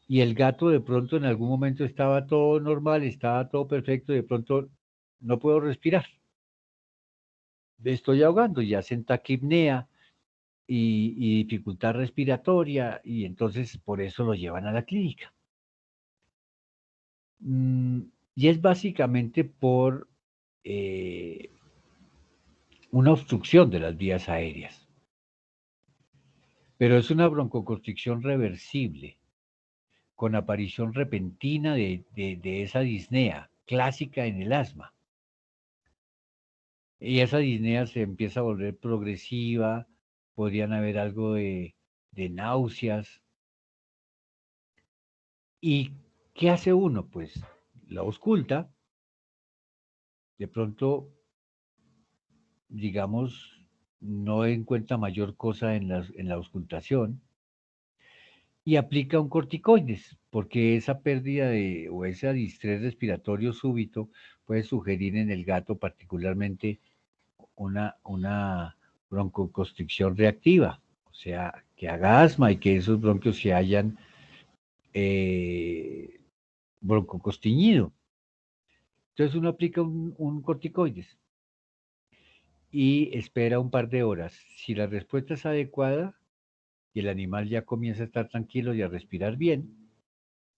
Y el gato de pronto en algún momento estaba todo normal, estaba todo perfecto, y de pronto no puedo respirar. Me estoy ahogando y hacen taquipnea y dificultad respiratoria, y entonces por eso lo llevan a la clínica. Y es básicamente por una obstrucción de las vías aéreas. Pero es una broncoconstricción reversible, con aparición repentina de esa disnea clásica en el asma. Y esa disnea se empieza a volver progresiva, podrían haber algo de náuseas. ¿Y qué hace uno? Pues la ausculta, de pronto, digamos, no encuentra mayor cosa en la auscultación y aplica un corticoides, porque esa pérdida o ese distrés respiratorio súbito puede sugerir en el gato particularmente una broncoconstricción reactiva, o sea, que haga asma y que esos bronquios se hayan broncoconstriñido. Entonces uno aplica un corticoides y espera un par de horas. Si la respuesta es adecuada y el animal ya comienza a estar tranquilo y a respirar bien,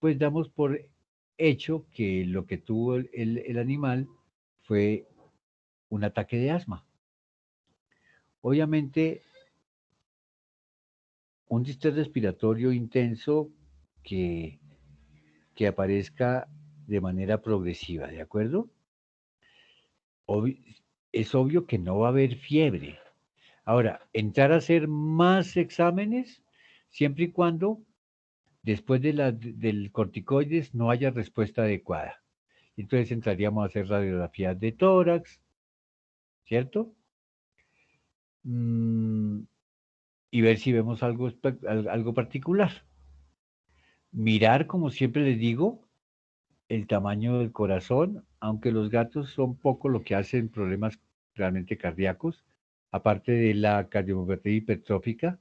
pues damos por hecho que lo que tuvo el animal fue un ataque de asma. Obviamente, un distrés respiratorio intenso que, que aparezca de manera progresiva, ¿de acuerdo? es obvio que no va a haber fiebre. Ahora, entrar a hacer más exámenes siempre y cuando después del corticoides no haya respuesta adecuada. Entonces entraríamos a hacer radiografías de tórax, ¿cierto? Y ver si vemos algo particular. Mirar, como siempre les digo, el tamaño del corazón, aunque los gatos son poco lo que hacen problemas realmente cardíacos, aparte de la cardiomiopatia hipertrófica.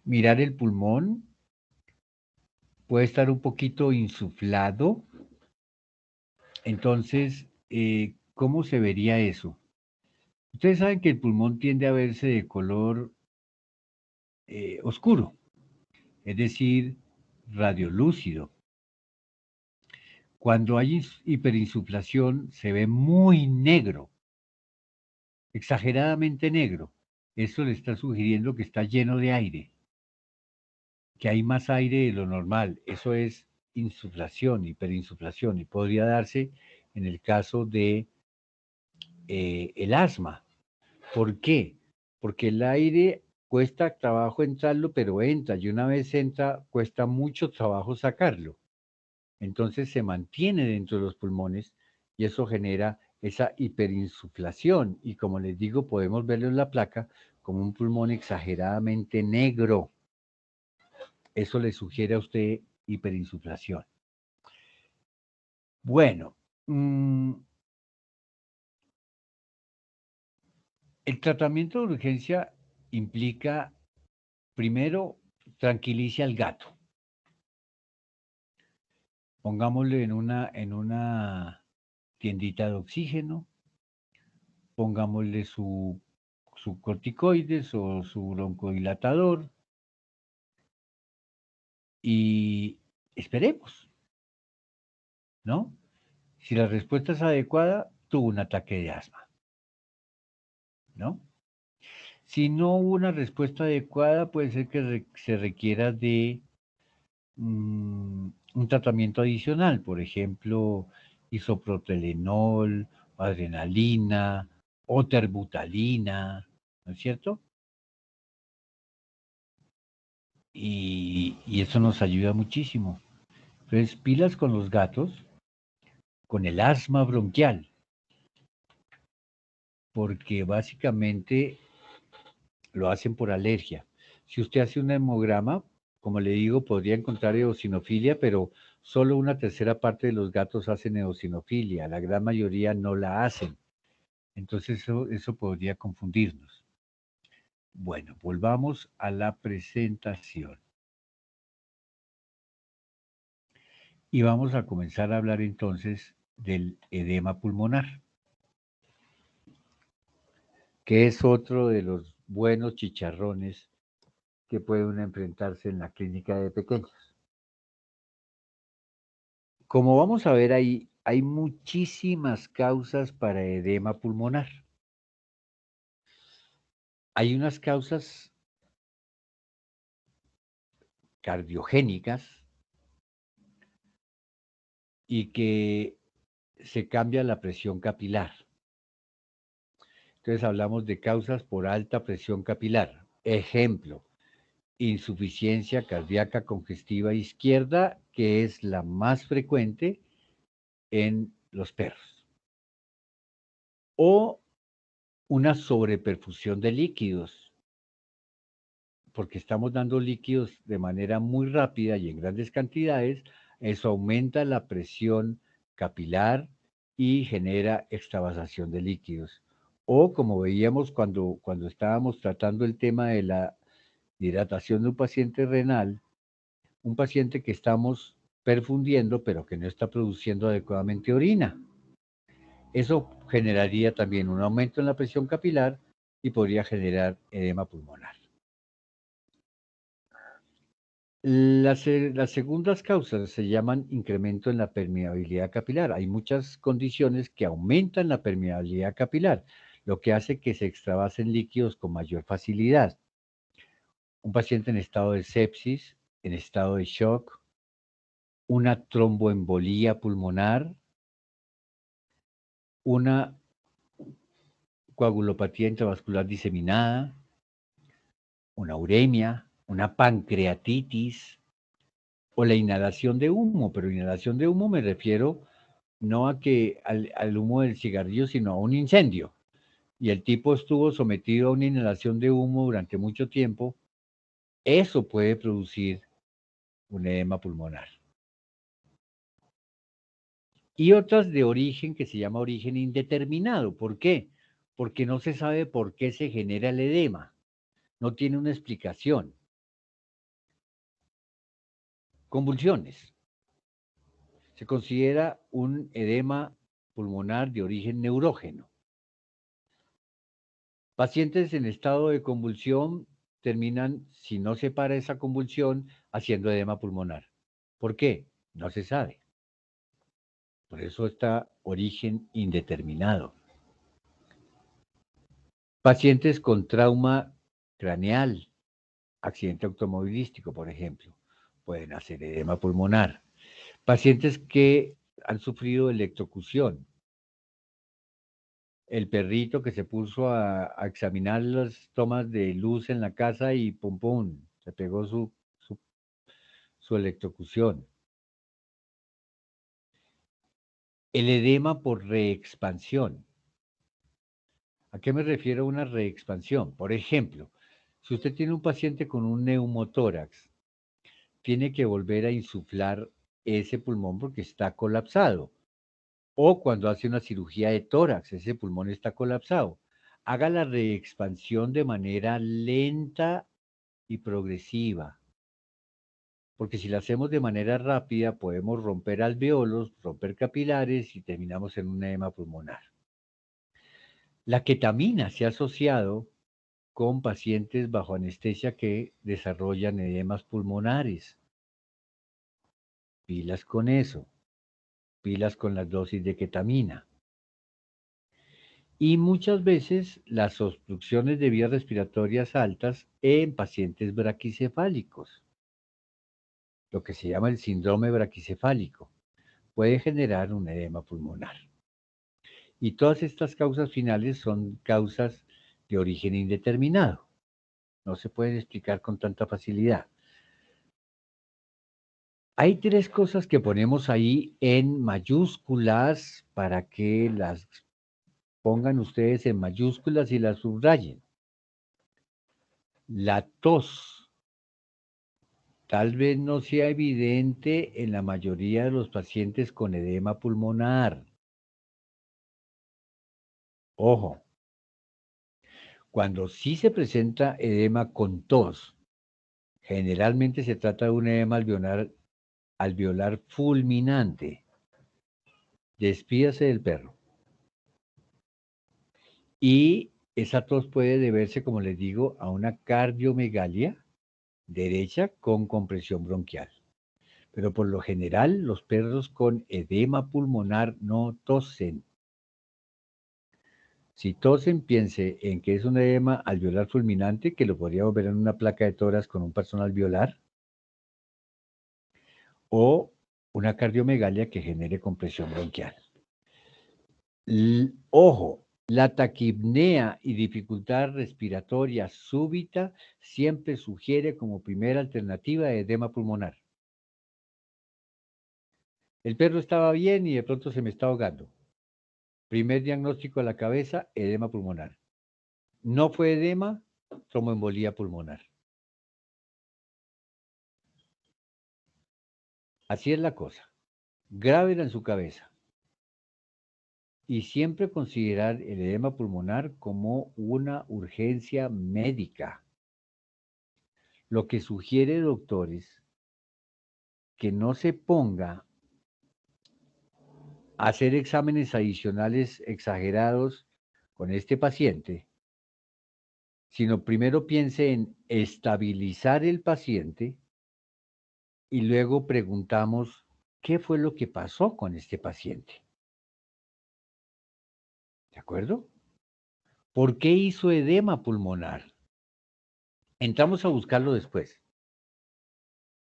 Mirar el pulmón, puede estar un poquito insuflado. Entonces, ¿cómo se vería eso? Ustedes saben que el pulmón tiende a verse de color oscuro, es decir, radiolúcido. Cuando hay hiperinsuflación se ve muy negro, exageradamente negro. Eso le está sugiriendo que está lleno de aire, que hay más aire de lo normal. Eso es insuflación, hiperinsuflación, y podría darse en el caso de el asma. ¿Por qué? Porque el aire cuesta trabajo entrarlo, pero entra, y una vez entra, cuesta mucho trabajo sacarlo. Entonces se mantiene dentro de los pulmones y eso genera esa hiperinsuflación. Y como les digo, podemos verlo en la placa como un pulmón exageradamente negro. Eso le sugiere a usted hiperinsuflación. Bueno, el tratamiento de urgencia implica, primero, tranquilice al gato. Pongámosle en una tiendita de oxígeno, pongámosle su corticoides o su broncodilatador y esperemos, ¿no? Si la respuesta es adecuada, tuvo un ataque de asma, ¿no? Si no hubo una respuesta adecuada, puede ser que se requiera de un tratamiento adicional, por ejemplo, isoprotelenol, adrenalina, o terbutalina, ¿no es cierto? Y eso nos ayuda muchísimo. Entonces, pilas con los gatos, con el asma bronquial, porque básicamente lo hacen por alergia. Si usted hace un hemograma, como le digo, podría encontrar eosinofilia, pero solo una tercera parte de los gatos hacen eosinofilia, la gran mayoría no la hacen. Entonces eso podría confundirnos. Bueno, volvamos a la presentación. Y vamos a comenzar a hablar entonces del edema pulmonar, que es otro de los buenos chicharrones que puede uno enfrentarse en la clínica de pequeños. Como vamos a ver ahí, hay muchísimas causas para edema pulmonar. Hay unas causas cardiogénicas y que se cambia la presión capilar. Entonces hablamos de causas por alta presión capilar. Ejemplo, insuficiencia cardíaca congestiva izquierda, que es la más frecuente en los perros. O una sobreperfusión de líquidos, porque estamos dando líquidos de manera muy rápida y en grandes cantidades, eso aumenta la presión capilar y genera extravasación de líquidos. O como veíamos cuando estábamos tratando el tema de la hidratación de un paciente renal, un paciente que estamos perfundiendo pero que no está produciendo adecuadamente orina. Eso generaría también un aumento en la presión capilar y podría generar edema pulmonar. Las segundas causas se llaman incremento en la permeabilidad capilar. Hay muchas condiciones que aumentan la permeabilidad capilar, lo que hace que se extravasen líquidos con mayor facilidad. Un paciente en estado de sepsis, en estado de shock, una tromboembolía pulmonar, una coagulopatía intravascular diseminada, una uremia, una pancreatitis o la inhalación de humo, pero inhalación de humo me refiero no a que al humo del cigarrillo, sino a un incendio. Y el tipo estuvo sometido a una inhalación de humo durante mucho tiempo, eso puede producir un edema pulmonar. Y otras de origen que se llama origen indeterminado. ¿Por qué? Porque no se sabe por qué se genera el edema. No tiene una explicación. Convulsiones. Se considera un edema pulmonar de origen neurógeno. Pacientes en estado de convulsión terminan, si no se para esa convulsión, haciendo edema pulmonar. ¿Por qué? No se sabe. Por eso está origen indeterminado. Pacientes con trauma craneal, accidente automovilístico, por ejemplo, pueden hacer edema pulmonar. Pacientes que han sufrido electrocución. El perrito que se puso a examinar las tomas de luz en la casa y pum pum, se pegó su electrocución. El edema por reexpansión. ¿A qué me refiero a una reexpansión? Por ejemplo, si usted tiene un paciente con un neumotórax, tiene que volver a insuflar ese pulmón porque está colapsado. O cuando hace una cirugía de tórax, ese pulmón está colapsado. Haga la reexpansión de manera lenta y progresiva. Porque si la hacemos de manera rápida, podemos romper alveolos, romper capilares y terminamos en un edema pulmonar. La ketamina se ha asociado con pacientes bajo anestesia que desarrollan edemas pulmonares. Pilas con eso, pilas con las dosis de ketamina. Y muchas veces las obstrucciones de vías respiratorias altas en pacientes braquicefálicos, lo que se llama el síndrome braquicefálico, puede generar un edema pulmonar. Y todas estas causas finales son causas de origen indeterminado. No se pueden explicar con tanta facilidad. Hay tres cosas que ponemos ahí en mayúsculas para que las pongan ustedes en mayúsculas y las subrayen. La tos tal vez no sea evidente en la mayoría de los pacientes con edema pulmonar. Ojo, cuando sí se presenta edema con tos, generalmente se trata de un edema alveolar fulminante. Despídase del perro. Y esa tos puede deberse, como les digo, a una cardiomegalia derecha con compresión bronquial. Pero por lo general, los perros con edema pulmonar no tosen. Si tosen, piense en que es un edema alveolar fulminante, que lo podríamos ver en una placa de tórax con un patrón alveolar, o una cardiomegalia que genere compresión bronquial. Ojo, la taquipnea y dificultad respiratoria súbita siempre sugiere como primera alternativa edema pulmonar. El perro estaba bien y de pronto se me está ahogando. Primer diagnóstico a la cabeza, edema pulmonar. No fue edema, tromboembolía pulmonar. Así es la cosa. Grábela en su cabeza. Y siempre considerar el edema pulmonar como una urgencia médica. Lo que sugiere, doctores, que no se ponga a hacer exámenes adicionales exagerados con este paciente, sino primero piense en estabilizar el paciente y luego preguntamos qué fue lo que pasó con este paciente. ¿De acuerdo? ¿Por qué hizo edema pulmonar? Entramos a buscarlo después.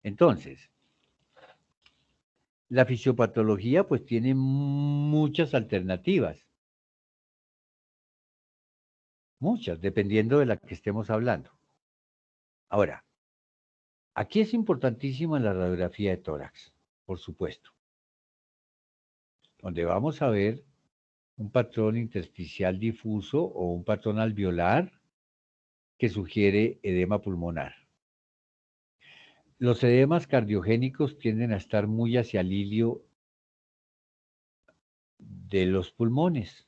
Entonces, la fisiopatología pues tiene muchas alternativas. muchas, dependiendo de la que estemos hablando. Ahora, aquí es importantísima la radiografía de tórax, por supuesto, donde vamos a ver un patrón intersticial difuso o un patrón alveolar que sugiere edema pulmonar. Los edemas cardiogénicos tienden a estar muy hacia el hilio de los pulmones.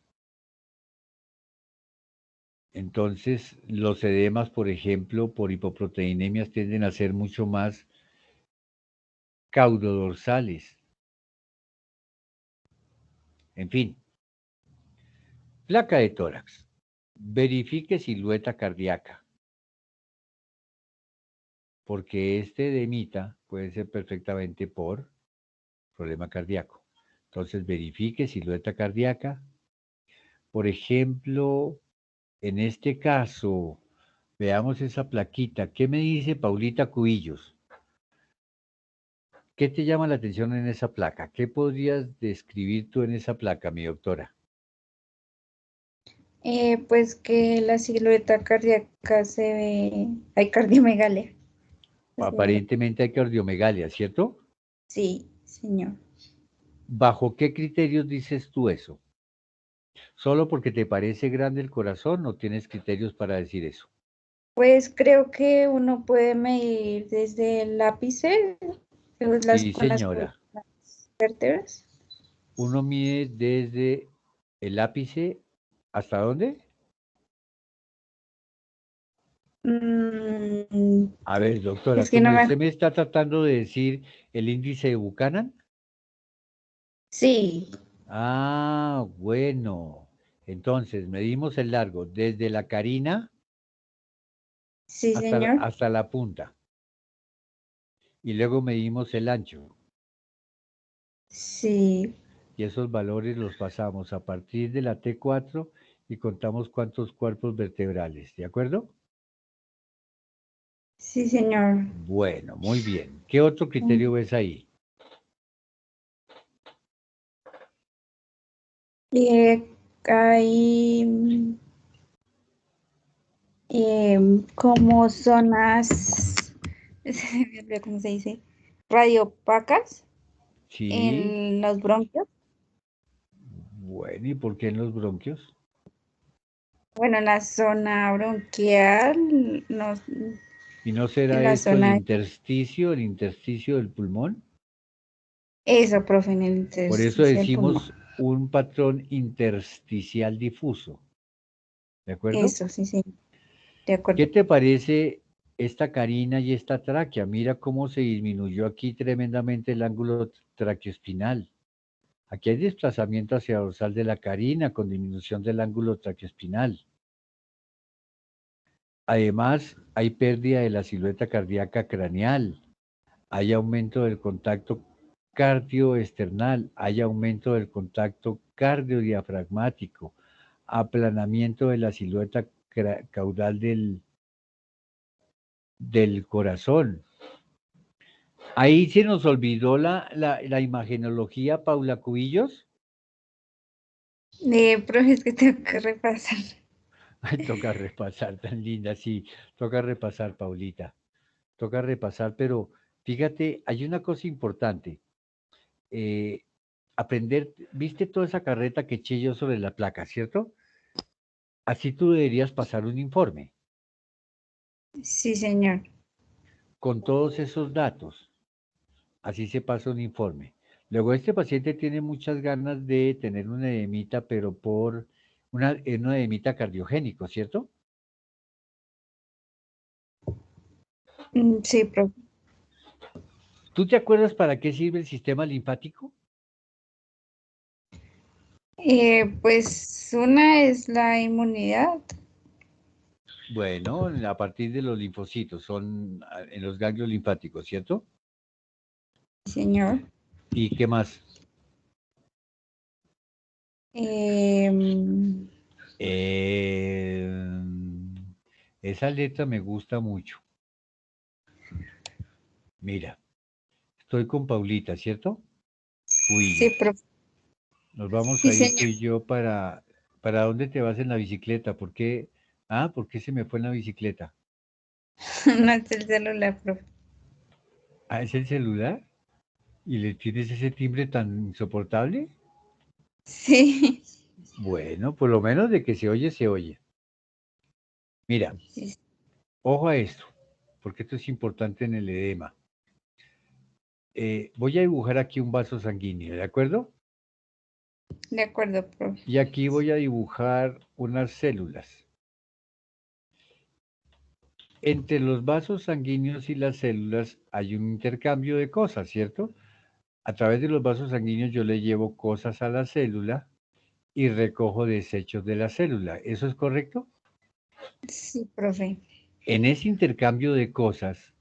Entonces, los edemas, por ejemplo, por hipoproteinemias tienden a ser mucho más caudodorsales. En fin, placa de tórax. Verifique silueta cardíaca, porque este edemita puede ser perfectamente por problema cardíaco. Entonces, verifique silueta cardíaca. Por ejemplo, en este caso, veamos esa plaquita. ¿Qué me dice Paulita Cubillos? ¿Qué te llama la atención en esa placa? ¿Qué podrías describir tú en esa placa, mi doctora? Pues que la silueta cardíaca se ve, hay cardiomegalia. Aparentemente hay cardiomegalia, ¿cierto? Sí, señor. ¿Bajo qué criterios dices tú eso? ¿Solo porque te parece grande el corazón o tienes criterios para decir eso? Pues creo que uno puede medir desde el ápice, Sí, con las señora. vértebras. Uno mide desde el ápice, ¿hasta dónde? Mm, A ver, doctora, es que no me... ¿usted me está tratando de decir el índice de Buchanan? Sí, Ah, bueno. Entonces, medimos el largo desde la carina sí, señor. hasta la punta. Y luego medimos el ancho. Sí, Y esos valores los pasamos a partir de la T4 y contamos cuántos cuerpos vertebrales. ¿De acuerdo? sí, señor. Bueno, muy bien. ¿Qué otro criterio ves ahí? Hay como zonas, se me olvidó cómo se dice, radiopacas Sí. en los bronquios. Bueno, ¿y por qué en los bronquios? Bueno, en la zona bronquial, no, ¿Y no en será la esto zona, el intersticio del pulmón? eso, profe, en el Por eso intersticio del decimos pulmón. un patrón intersticial difuso. ¿De acuerdo? Eso, sí, sí, de acuerdo. ¿Qué te parece esta carina y esta tráquea? Mira cómo se disminuyó aquí tremendamente el ángulo traqueoespinal. Aquí hay desplazamiento hacia dorsal de la carina con disminución del ángulo traqueoespinal. Además, hay pérdida de la silueta cardíaca craneal. Hay aumento del contacto cardioesternal. Hay aumento del contacto cardiodiafragmático. Aplanamiento de la silueta caudal del corazón. Ahí se nos olvidó la imagenología, Paula Cubillos. Profe, es que tengo que repasar. Ay, toca repasar, tan linda, sí, toca repasar, Paulita. Toca repasar, pero fíjate, hay una cosa importante. eh, Aprender, viste toda esa carreta que eché yo sobre la placa, ¿cierto? Así tú deberías pasar un informe Sí, señor. con todos esos datos. Así se pasa un informe. Luego, este paciente tiene muchas ganas de tener una edemita, pero por una edemita cardiogénico, ¿cierto? Sí, profe. ¿Tú te acuerdas para qué sirve el sistema linfático? Pues una es la inmunidad. Bueno, a partir de los linfocitos, son en los ganglios linfáticos, ¿cierto? Señor. ¿Y qué más? Em, Eh, Esa letra me gusta mucho. Mira, estoy con Paulita, ¿cierto? sí, Cuillos. profe. Nos vamos Sí, a ir tú señor. y yo ¿para dónde te vas en la bicicleta? ¿Por qué? Ah, ¿por qué se me fue en la bicicleta? No es el celular, profe. Ah, ¿es el celular? ¿Y le tienes ese timbre tan insoportable? Sí. Bueno, por lo menos de que se oye, se oye. Mira, Sí, ojo a esto, porque esto es importante en el edema. Voy a dibujar aquí un vaso sanguíneo, ¿de acuerdo? de acuerdo, profe. Y aquí voy a dibujar unas células. Entre los vasos sanguíneos y las células hay un intercambio de cosas, ¿cierto? A través de los vasos sanguíneos yo le llevo cosas a la célula y recojo desechos de la célula. ¿Eso es correcto? Sí, profe. En ese intercambio de cosas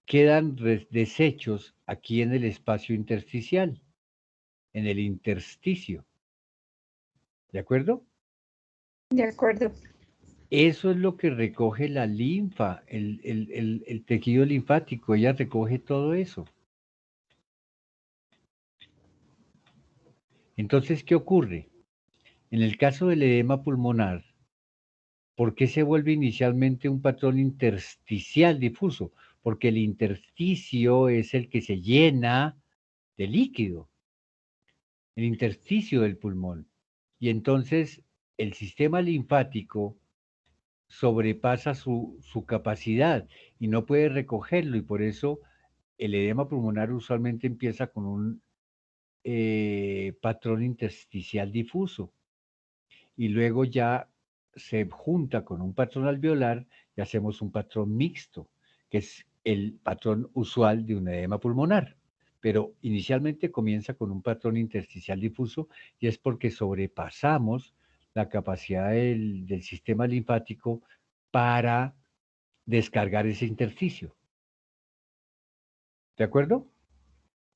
quedan desechos aquí en el espacio intersticial, en el intersticio. ¿De acuerdo? De acuerdo. Eso es lo que recoge la linfa, el tejido linfático. Ella recoge todo eso. Entonces, ¿qué ocurre? En el caso del edema pulmonar, ¿por qué se vuelve inicialmente un patrón intersticial difuso? Porque el intersticio es el que se llena de líquido, el intersticio del pulmón. Y entonces el sistema linfático sobrepasa su capacidad y no puede recogerlo y por eso el edema pulmonar usualmente empieza con un patrón intersticial difuso y luego ya se junta con un patrón alveolar y hacemos un patrón mixto, que es el patrón usual de un edema pulmonar. Pero inicialmente comienza con un patrón intersticial difuso y es porque sobrepasamos la capacidad del sistema linfático para descargar ese intersticio. ¿De acuerdo?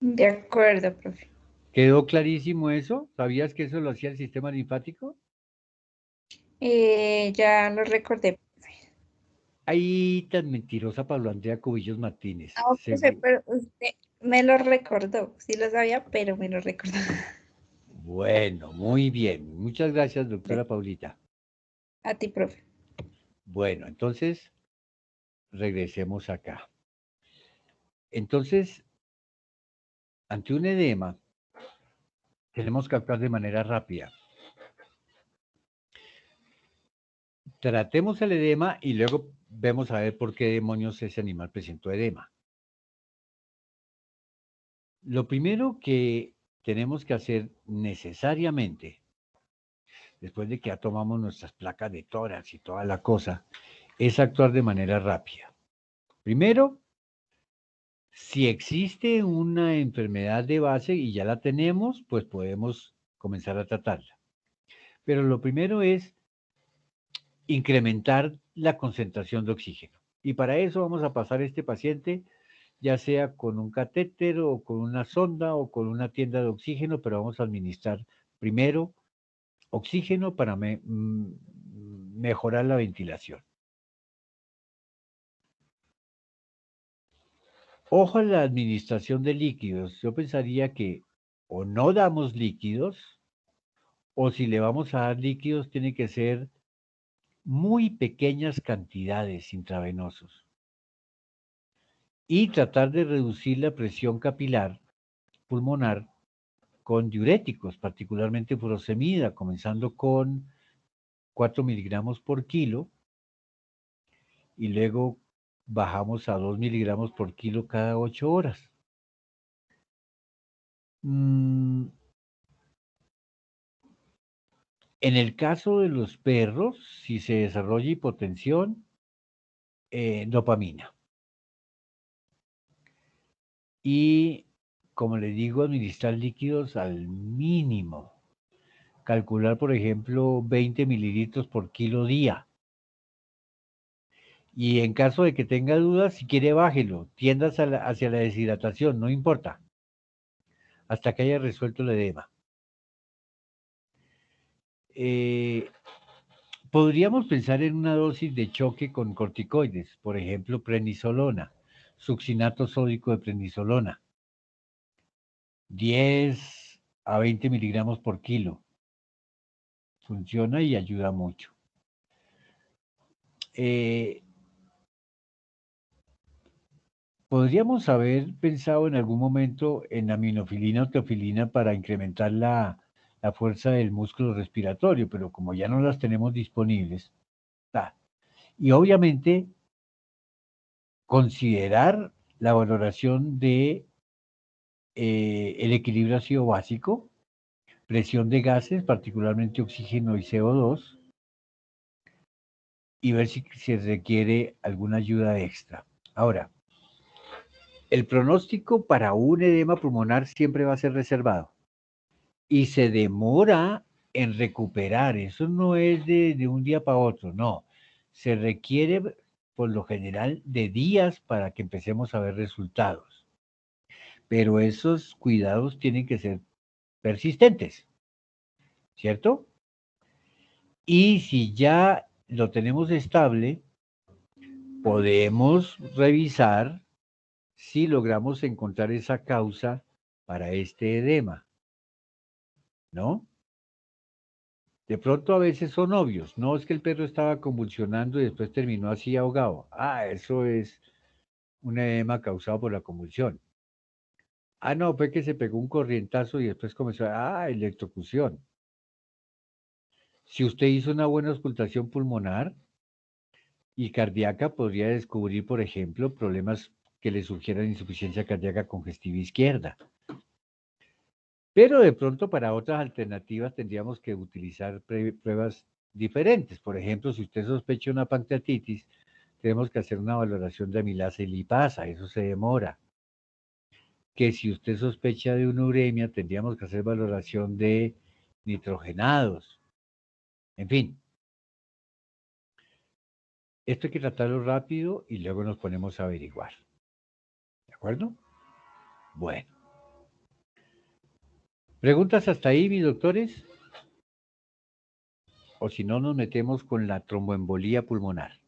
De acuerdo, profe. ¿Quedó clarísimo eso? ¿Sabías que eso lo hacía el sistema linfático? Ya lo recordé. Ahí tan mentirosa Pablo Andrea Cubillos Martínez. No, profe, pero usted me lo recordó. Sí lo sabía, pero me lo recordó. Bueno, muy bien. Muchas gracias, doctora Paulita. A ti, profe. Bueno, entonces regresemos acá. Entonces, ante un edema, tenemos que actuar de manera rápida. Tratemos el edema y luego vemos a ver por qué demonios ese animal presentó edema. Lo primero que tenemos que hacer necesariamente, después de que ya tomamos nuestras placas de tórax y toda la cosa, es actuar de manera rápida. Primero, si existe una enfermedad de base y ya la tenemos, pues podemos comenzar a tratarla. Pero lo primero es incrementar la concentración de oxígeno. Y para eso vamos a pasar a este paciente, ya sea con un catéter o con una sonda o con una tienda de oxígeno, pero vamos a administrar primero oxígeno para mejorar la ventilación. Ojo a la administración de líquidos. Yo pensaría que o no damos líquidos, o si le vamos a dar líquidos, tiene que ser muy pequeñas cantidades intravenosos. Y tratar de reducir la presión capilar pulmonar con diuréticos, particularmente furosemida, comenzando con 4 miligramos por kilo y luego bajamos a 2 miligramos por kilo cada 8 horas. En el caso de los perros, si se desarrolla hipotensión, dopamina. Y, como les digo, administrar líquidos al mínimo. Calcular, por ejemplo, 20 mililitros por kilo día. Y en caso de que tenga dudas, si quiere, bájelo. Tienda hacia la deshidratación, no importa. Hasta que haya resuelto el edema. Podríamos pensar en una dosis de choque con corticoides, por ejemplo, prednisolona, succinato sódico de prednisolona, 10 a 20 miligramos por kilo. Funciona y ayuda mucho. podríamos haber pensado en algún momento en aminofilina o teofilina para incrementar la fuerza del músculo respiratorio, pero como ya no las tenemos disponibles, y obviamente considerar la valoración de el equilibrio ácido básico, presión de gases, particularmente oxígeno y CO2, y ver si se requiere alguna ayuda extra. Ahora, el pronóstico para un edema pulmonar siempre va a ser reservado y se demora en recuperar. Eso no es de un día para otro, no. Se requiere, por lo general, de días para que empecemos a ver resultados. Pero esos cuidados tienen que ser persistentes, ¿cierto? Y si ya lo tenemos estable, podemos revisar si logramos encontrar esa causa para este edema, ¿no? De pronto a veces son obvios, no es que el perro estaba convulsionando y después terminó así ahogado. Eso es un edema causado por la convulsión. No, fue que se pegó un corrientazo y después comenzó, electrocución. Si usted hizo una buena auscultación pulmonar y cardíaca, podría descubrir, por ejemplo, problemas que le surgieran insuficiencia cardíaca congestiva izquierda. Pero de pronto para otras alternativas tendríamos que utilizar pruebas diferentes. Por ejemplo, si usted sospecha una pancreatitis, tenemos que hacer una valoración de amilasa y lipasa, eso se demora. Que si usted sospecha de una uremia, tendríamos que hacer valoración de nitrogenados. En fin. Esto hay que tratarlo rápido y luego nos ponemos a averiguar. ¿De acuerdo? Bueno. ¿Preguntas hasta ahí, mis doctores? O si no, nos metemos con la tromboembolía pulmonar.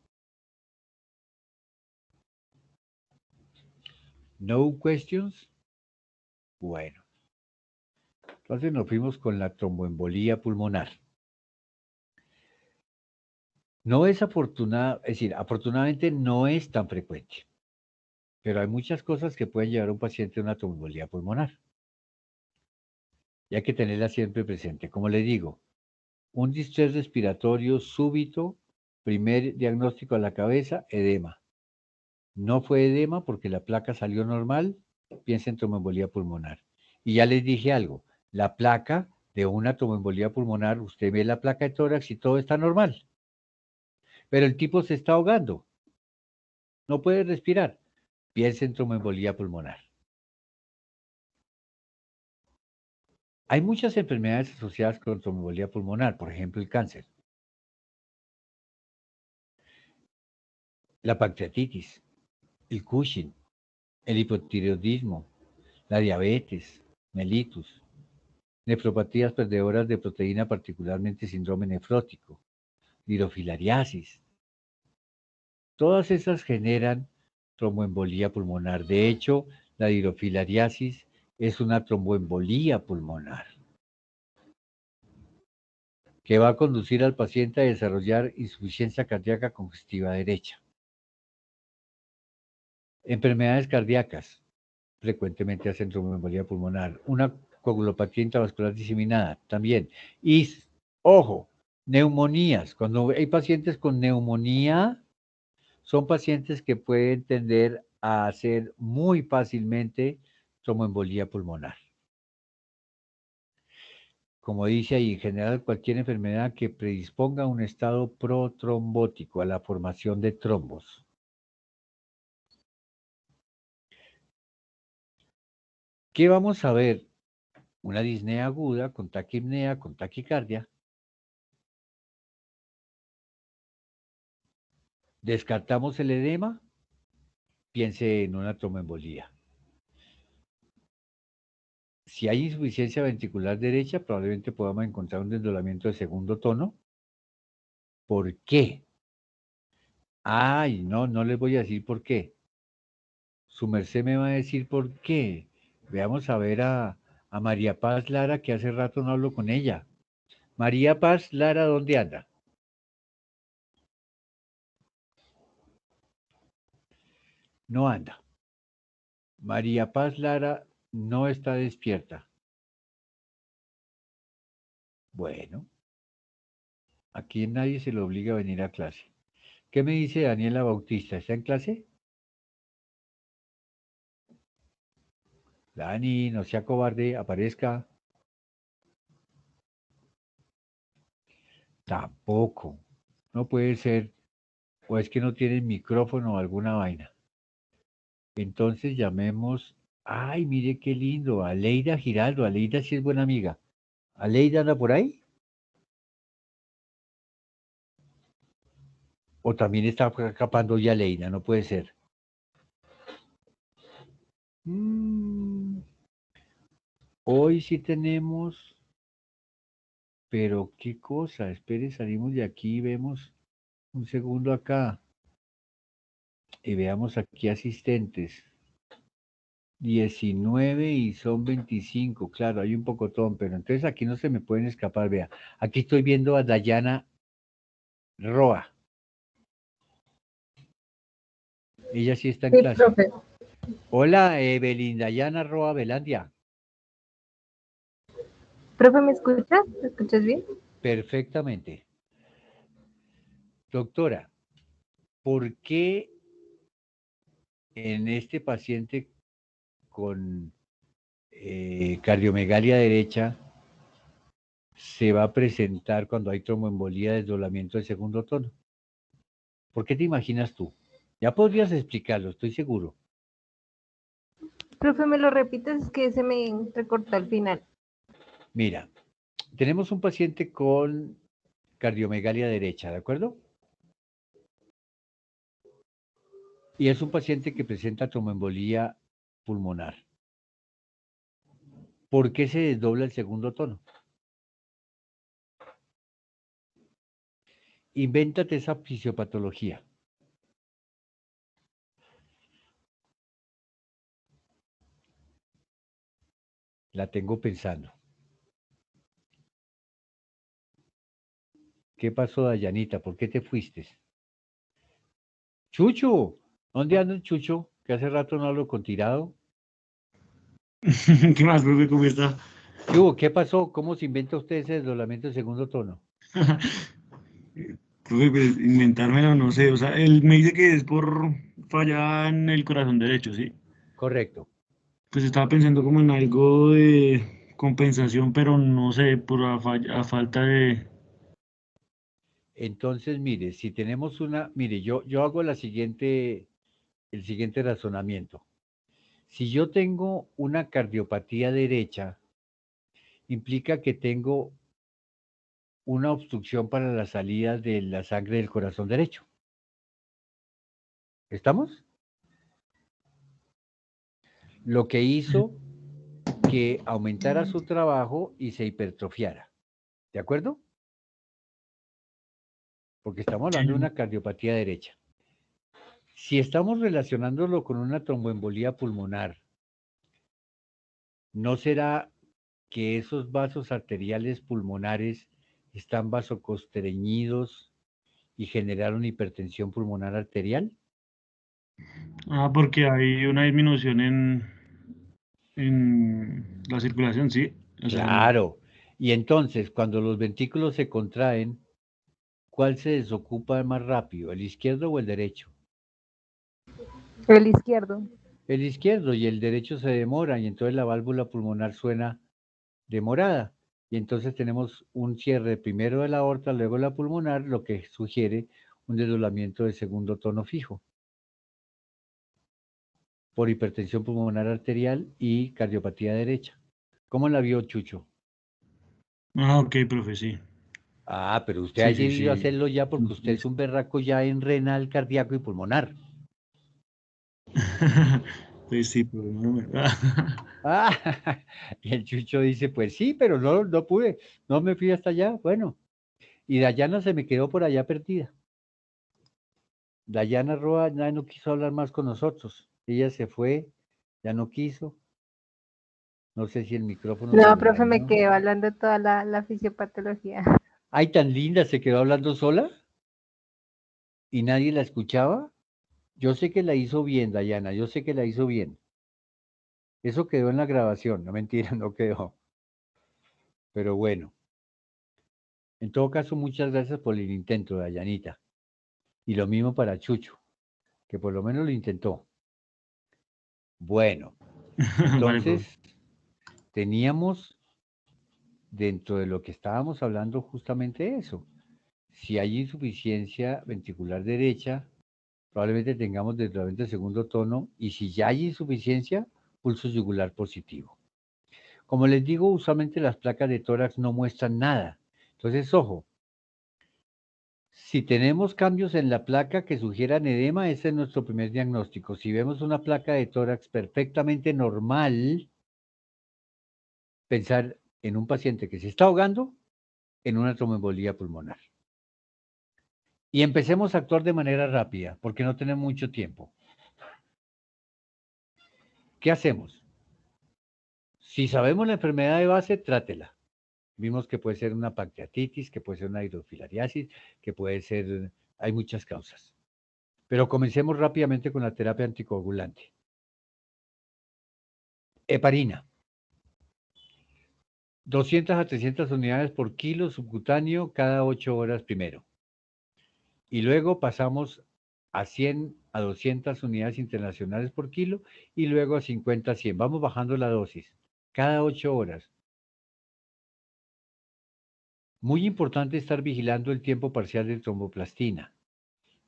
¿No questions? Bueno. Entonces nos fuimos con la tromboembolía pulmonar. No es afortunada, es decir, afortunadamente no es tan frecuente. Pero hay muchas cosas que pueden llevar a un paciente a una tromboembolía pulmonar. Y hay que tenerla siempre presente. Como le digo, un distrés respiratorio súbito, primer diagnóstico a la cabeza, edema. No fue edema porque la placa salió normal, piensa en tromboembolía pulmonar. Y ya les dije algo, la placa de una tromboembolía pulmonar, usted ve la placa de tórax y todo está normal. Pero el tipo se está ahogando, no puede respirar, piensa en tromboembolía pulmonar. Hay muchas enfermedades asociadas con tromboembolía pulmonar, por ejemplo el cáncer, la pancreatitis, el Cushing, el hipotiroidismo, la diabetes, mellitus, nefropatías perdedoras de proteína, particularmente síndrome nefrótico, dirofilariasis. Todas esas generan tromboembolía pulmonar. De hecho, la dirofilariasis es una tromboembolía pulmonar que va a conducir al paciente a desarrollar insuficiencia cardíaca congestiva derecha. Enfermedades cardíacas frecuentemente hacen tromboembolía pulmonar. Una coagulopatía intravascular diseminada también. Y, ojo, neumonías. Cuando hay pacientes con neumonía, son pacientes que pueden tender a hacer muy fácilmente tromboembolía pulmonar. Como dice ahí, en general cualquier enfermedad que predisponga a un estado protrombótico, a la formación de trombos. ¿Qué vamos a ver? Una disnea aguda con taquipnea, con taquicardia. Descartamos el edema, piense en una tromboembolía. Si hay insuficiencia ventricular derecha, probablemente podamos encontrar un desdoblamiento de segundo tono. ¿Por qué? No les voy a decir por qué. Su merced me va a decir por qué. Veamos a ver a María Paz Lara, que hace rato no hablo con ella. María Paz Lara, ¿dónde anda? no anda. María Paz Lara no está despierta. Bueno, aquí nadie se le obliga a venir a clase. ¿Qué me dice Daniela Bautista? ¿Está en clase? Dani, no sea cobarde, aparezca. Tampoco. No puede ser. O es que no tienen micrófono o alguna vaina. Entonces llamemos. Ay, mire qué lindo. Aleida Giraldo. Aleida sí es buena amiga. ¿Aleida anda por ahí? O también está escapando ya Aleida. No puede ser. Hoy sí tenemos. Pero qué cosa. Espere, salimos de aquí y vemos un segundo acá. Y veamos aquí asistentes. 19 y son 25, claro, hay un pocotón, pero entonces aquí no se me pueden escapar, vea. Aquí estoy viendo a Dayana Roa. Ella sí está en Sí, clase. profe. Hola, Evelyn Dayana Roa Velandia. Profe, ¿me escuchas? ¿Me escuchas bien? Perfectamente. Doctora, ¿por qué en este paciente con cardiomegalia derecha se va a presentar cuando hay tromboembolía desdoblamiento del segundo tono? ¿Por qué te imaginas tú? Ya podrías explicarlo, estoy seguro. Profe, ¿me lo repites? Es que se me recortó al final. Mira, tenemos un paciente con cardiomegalia derecha, ¿de acuerdo? Y es un paciente que presenta tromboembolía pulmonar. ¿Por qué se desdobla el segundo tono? Invéntate esa fisiopatología. La tengo pensando. ¿Qué pasó, Dayanita? ¿Por qué te fuiste? Chucho, ¿dónde anda Chucho? Que hace rato no hablo con Tirado. ¿Qué más, profe? ¿Cómo está? ¿Qué hubo? ¿Qué pasó? ¿Cómo se inventa usted ese desdoblamiento del segundo tono? Profe, pues inventármelo, no sé. O sea, él me dice que es por falla en el corazón derecho, ¿sí? Correcto. Pues estaba pensando como en algo de compensación, pero no sé, por a falta de... Entonces, mire, si tenemos mire, yo hago el siguiente razonamiento. Si yo tengo una cardiopatía derecha, implica que tengo una obstrucción para la salida de la sangre del corazón derecho. ¿Estamos? Lo que hizo que aumentara su trabajo y se hipertrofiara. ¿De acuerdo? Porque estamos hablando de una cardiopatía derecha. Si estamos relacionándolo con una tromboembolía pulmonar, ¿no será que esos vasos arteriales pulmonares están vasoconstreñidos y generaron hipertensión pulmonar arterial? Ah, porque hay una disminución en la circulación, ¿sí? O sea, Claro. Y entonces, cuando los ventrículos se contraen, ¿cuál se desocupa más rápido, el izquierdo o el derecho? El izquierdo. El izquierdo, y el derecho se demora, y entonces la válvula pulmonar suena demorada. Y entonces tenemos un cierre primero de la aorta, luego de la pulmonar, lo que sugiere un desdoblamiento de segundo tono fijo por hipertensión pulmonar arterial y cardiopatía derecha. ¿Cómo la vio Chucho? ah, ok, profe, sí. Ah, pero usted ha Sí, sí, debido sí. hacerlo ya porque usted es un berraco ya en renal, cardíaco y pulmonar. Pues sí, profe, no me... Ah, y el Chucho dice, pues sí, pero no pude, no me fui hasta allá. Bueno, y Dayana se me quedó por allá perdida. Dayana Roa ya no quiso hablar más con nosotros. Ella se fue, ya no quiso. No sé si el micrófono se No, le profe, me dañó. quedé hablando toda la fisiopatología. Ay, tan linda, se quedó hablando sola y nadie la escuchaba. Yo sé que la hizo bien, Dayana, yo sé que la hizo bien. Eso quedó en la grabación, no mentira, no quedó. Pero bueno, en todo caso, muchas gracias por el intento, Dayanita. Y lo mismo para Chucho, que por lo menos lo intentó. Bueno, Vale, profe. entonces teníamos dentro de lo que estábamos hablando justamente eso. Si hay insuficiencia ventricular derecha, probablemente tengamos desdoblamiento de segundo tono, y si ya hay insuficiencia, pulso yugular positivo. Como les digo, usualmente las placas de tórax no muestran nada. Entonces, ojo, si tenemos cambios en la placa que sugieran edema, ese es nuestro primer diagnóstico. Si vemos una placa de tórax perfectamente normal, pensar en un paciente que se está ahogando en una tromboembolía pulmonar. Y empecemos a actuar de manera rápida, porque no tenemos mucho tiempo. ¿Qué hacemos? Si sabemos la enfermedad de base, trátela. Vimos que puede ser una pancreatitis, que puede ser una hidrofilariasis, que puede ser, hay muchas causas. Pero comencemos rápidamente con la terapia anticoagulante. Heparina. 200 a 300 unidades por kilo subcutáneo cada 8 horas primero. Y luego pasamos a 100 a 200 unidades internacionales por kilo y luego a 50 a 100. Vamos bajando la dosis cada 8 horas. Muy importante estar vigilando el tiempo parcial de tromboplastina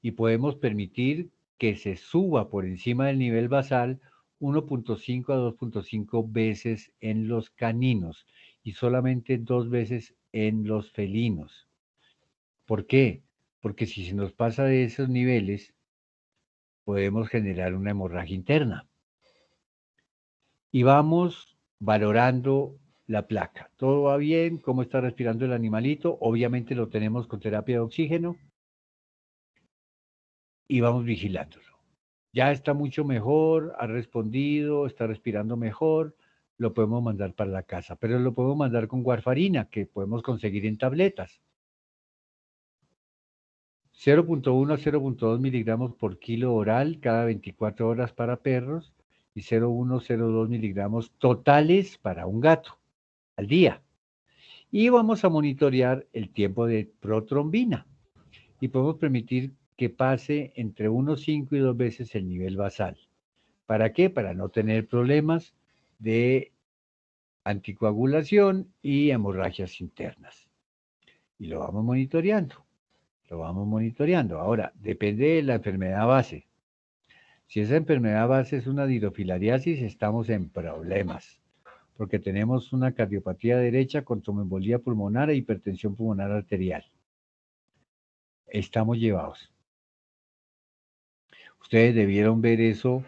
y podemos permitir que se suba por encima del nivel basal 1.5 a 2.5 veces en los caninos y solamente 2 veces en los felinos. ¿Por qué? Porque si se nos pasa de esos niveles, podemos generar una hemorragia interna. Y vamos valorando la placa. ¿Todo va bien? ¿Cómo está respirando el animalito? Obviamente lo tenemos con terapia de oxígeno. Y vamos vigilándolo. Ya está mucho mejor, ha respondido, está respirando mejor, lo podemos mandar para la casa, pero lo podemos mandar con warfarina, que podemos conseguir en tabletas. 0.1 a 0.2 miligramos por kilo oral cada 24 horas para perros y 0.1 a 0.2 miligramos totales para un gato al día. Y vamos a monitorear el tiempo de protrombina y podemos permitir que pase entre 1,5 y 2 veces el nivel basal. ¿Para qué? Para no tener problemas de anticoagulación y hemorragias internas. Y lo vamos monitoreando. Lo vamos monitoreando. Ahora, depende de la enfermedad base. Si esa enfermedad base es una hidrofilariasis, estamos en problemas, porque tenemos una cardiopatía derecha con tromboembolía pulmonar e hipertensión pulmonar arterial. Estamos llevados. Ustedes debieron ver eso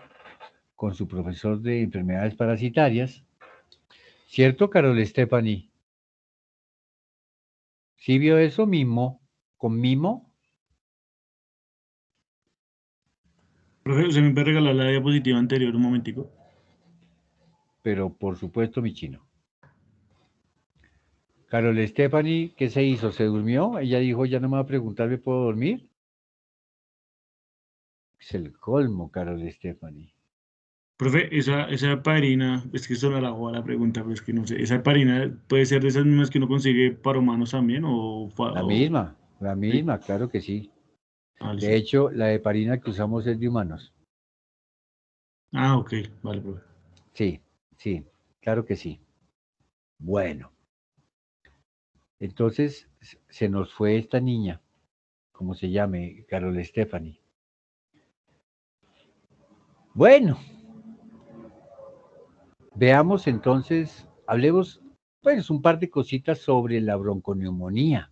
con su profesor de enfermedades parasitarias. ¿Cierto, Carol Stephanie? ¿Sí vio eso mismo? ¿Con mimo? Profe, ¿se me puede regalar la diapositiva anterior un momentico? Pero por supuesto, mi chino. Carol Stephanie, ¿qué se hizo? ¿Se durmió? Ella dijo, ya no me va a preguntar, ¿me puedo dormir? Es el colmo, Carol Stephanie. Profe, esa heparina, es que eso no la hago a la pregunta, pero es que no sé, ¿esa heparina puede ser de esas mismas que uno consigue para humanos también? La ¿Sí? misma, claro que sí. Ah, listo. De hecho, la heparina que usamos es de humanos. Ah, ok, vale, profe. Sí, sí, claro que sí. Bueno, entonces se nos fue esta niña, como se llame, Carol Stephanie. Bueno, veamos entonces, hablemos pues un par de cositas sobre la bronconeumonía.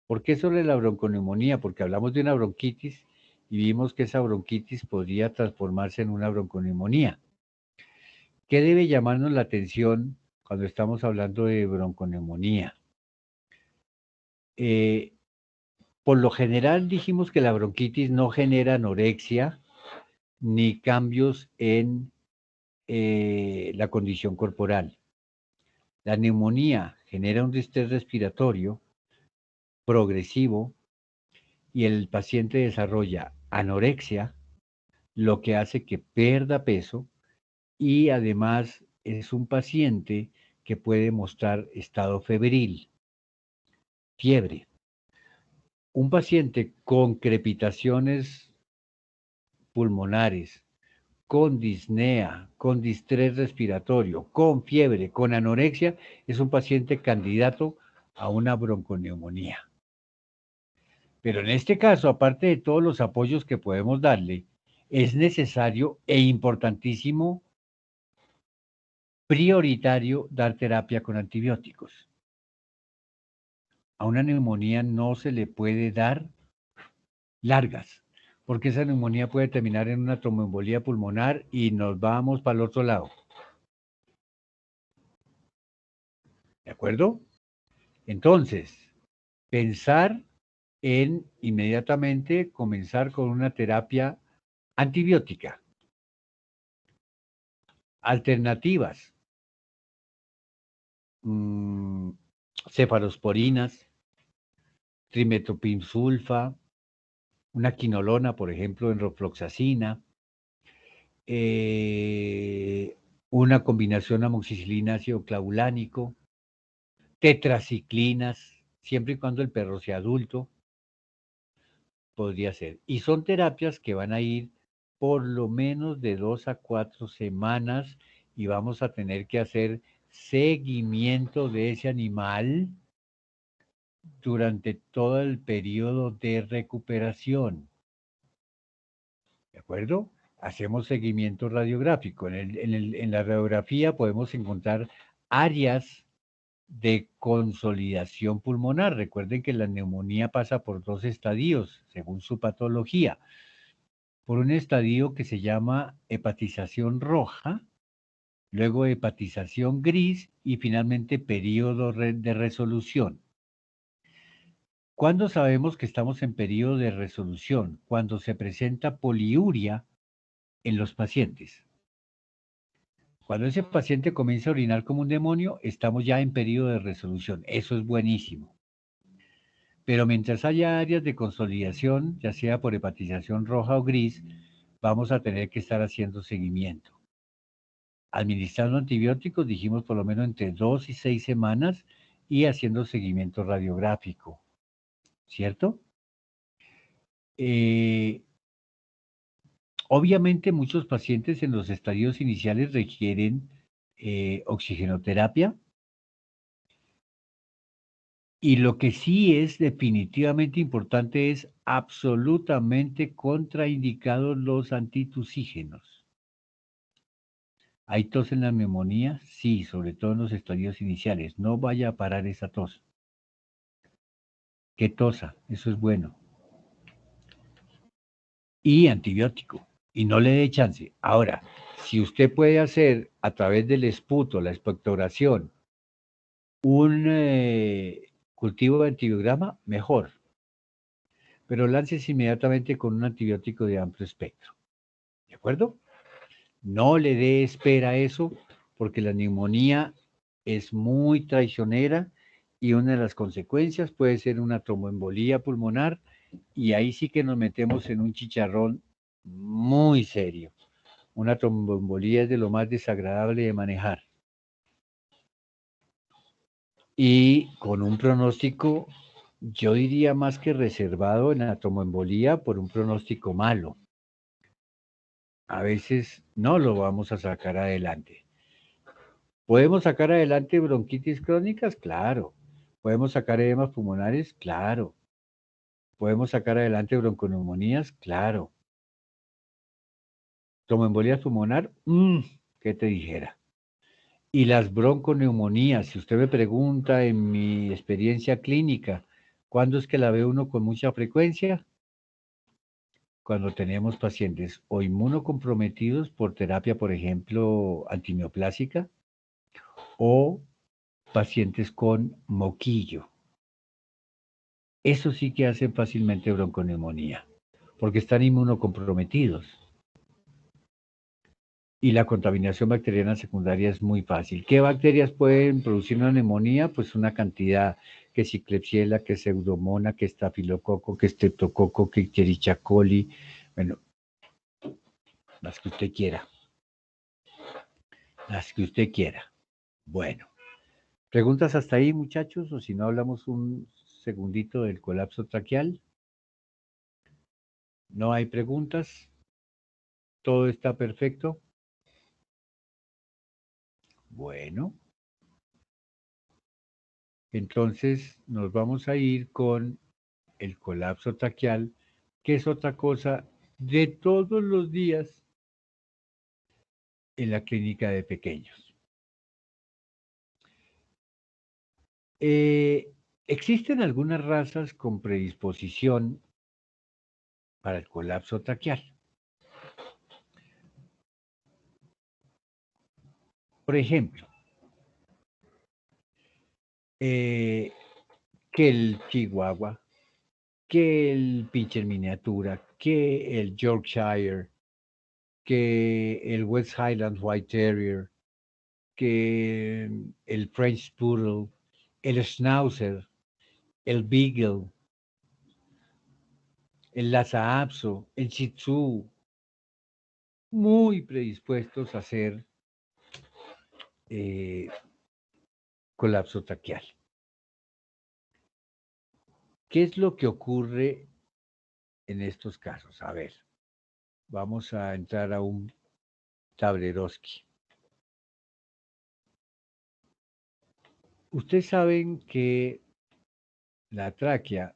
¿Por qué sobre la bronconeumonía? Porque hablamos de una bronquitis y vimos que esa bronquitis podría transformarse en una bronconeumonía. ¿Qué debe llamarnos la atención cuando estamos hablando de bronconeumonía? Por lo general dijimos que la bronquitis no genera anorexia ni cambios en la condición corporal. La neumonía genera un distrés respiratorio progresivo y el paciente desarrolla anorexia, lo que hace que pierda peso y además es un paciente que puede mostrar estado febril, fiebre. Un paciente con crepitaciones pulmonares, con disnea, con distrés respiratorio, con fiebre, con anorexia, es un paciente candidato a una bronconeumonía. Pero en este caso, aparte de todos los apoyos que podemos darle, es necesario e importantísimo, prioritario, dar terapia con antibióticos. A una neumonía no se le puede dar largas, porque esa neumonía puede terminar en una tromboembolía pulmonar y nos vamos para el otro lado. ¿De acuerdo? Entonces, pensar en inmediatamente comenzar con una terapia antibiótica. Alternativas. Cefalosporinas, trimetoprim-sulfa, una quinolona, por ejemplo, enrofloxacina, una combinación amoxicilina ácido clavulánico, tetraciclinas, siempre y cuando el perro sea adulto, podría ser. Y son terapias que van a ir por lo menos de 2 a 4 semanas y vamos a tener que hacer seguimiento de ese animal durante todo el periodo de recuperación. ¿De acuerdo? Hacemos seguimiento radiográfico. En la radiografía podemos encontrar áreas de consolidación pulmonar. Recuerden que la neumonía pasa por 2 estadios, según su patología. Por un estadio que se llama hepatización roja, luego hepatización gris y finalmente periodo de resolución. ¿Cuándo sabemos que estamos en periodo de resolución? Cuando se presenta poliuria en los pacientes. Cuando ese paciente comienza a orinar como un demonio, estamos ya en periodo de resolución. Eso es buenísimo. Pero mientras haya áreas de consolidación, ya sea por hepatización roja o gris, vamos a tener que estar haciendo seguimiento. Administrando antibióticos, dijimos por lo menos entre 2 y 6 semanas y haciendo seguimiento radiográfico. ¿Cierto? Obviamente muchos pacientes en los estadios iniciales requieren oxigenoterapia. Y lo que sí es definitivamente importante es absolutamente contraindicados los antitusígenos. ¿Hay tos en la neumonía? Sí, sobre todo en los estadios iniciales. No vaya a parar esa tos. Que tosa, eso es bueno. Y antibiótico. Y no le dé chance. Ahora, si usted puede hacer a través del esputo, la expectoración, un cultivo de antibiograma, mejor. Pero láncese inmediatamente con un antibiótico de amplio espectro. ¿De acuerdo? No le dé espera a eso, porque la neumonía es muy traicionera y una de las consecuencias puede ser una tromboembolía pulmonar y ahí sí que nos metemos en un chicharrón muy serio. Una tromboembolía es de lo más desagradable de manejar. Y con un pronóstico, yo diría más que reservado en la tromboembolía por un pronóstico malo. A veces no lo vamos a sacar adelante. ¿Podemos sacar adelante bronquitis crónicas? Claro. ¿Podemos sacar edemas pulmonares? Claro. ¿Podemos sacar adelante bronconeumonías? Claro. ¿Tromboembolia pulmonar? ¿Qué te dijera? Y las bronconeumonías, si usted me pregunta en mi experiencia clínica, ¿cuándo es que la ve uno con mucha frecuencia? Cuando tenemos pacientes o inmunocomprometidos por terapia, por ejemplo, antineoplásica, o pacientes con moquillo. Eso sí que hacen fácilmente bronconeumonía, porque están inmunocomprometidos. Y la contaminación bacteriana secundaria es muy fácil. ¿Qué bacterias pueden producir una neumonía? Pues una cantidad, que si Klebsiella, que Pseudomonas, que estafilococo, que Streptococo, que Escherichia coli. Bueno, Las que usted quiera. Las que usted quiera. Bueno. ¿Preguntas hasta ahí, muchachos? O si no, hablamos un segundito del colapso traqueal. ¿No hay preguntas? ¿Todo está perfecto? Bueno. Entonces nos vamos a ir con el colapso traqueal, que es otra cosa de todos los días en la clínica de pequeños. Existen algunas razas con predisposición para el colapso traqueal. Por ejemplo, que el chihuahua, que el pitcher miniatura, que el Yorkshire, que el West Highland White Terrier, que el French Poodle, el Schnauzer, el Beagle, el Lhasa Apso, el Shih Tzu, muy predispuestos a hacer colapso traqueal. ¿Qué es lo que ocurre en estos casos? A ver, vamos a entrar a un tableroski. Ustedes saben que la tráquea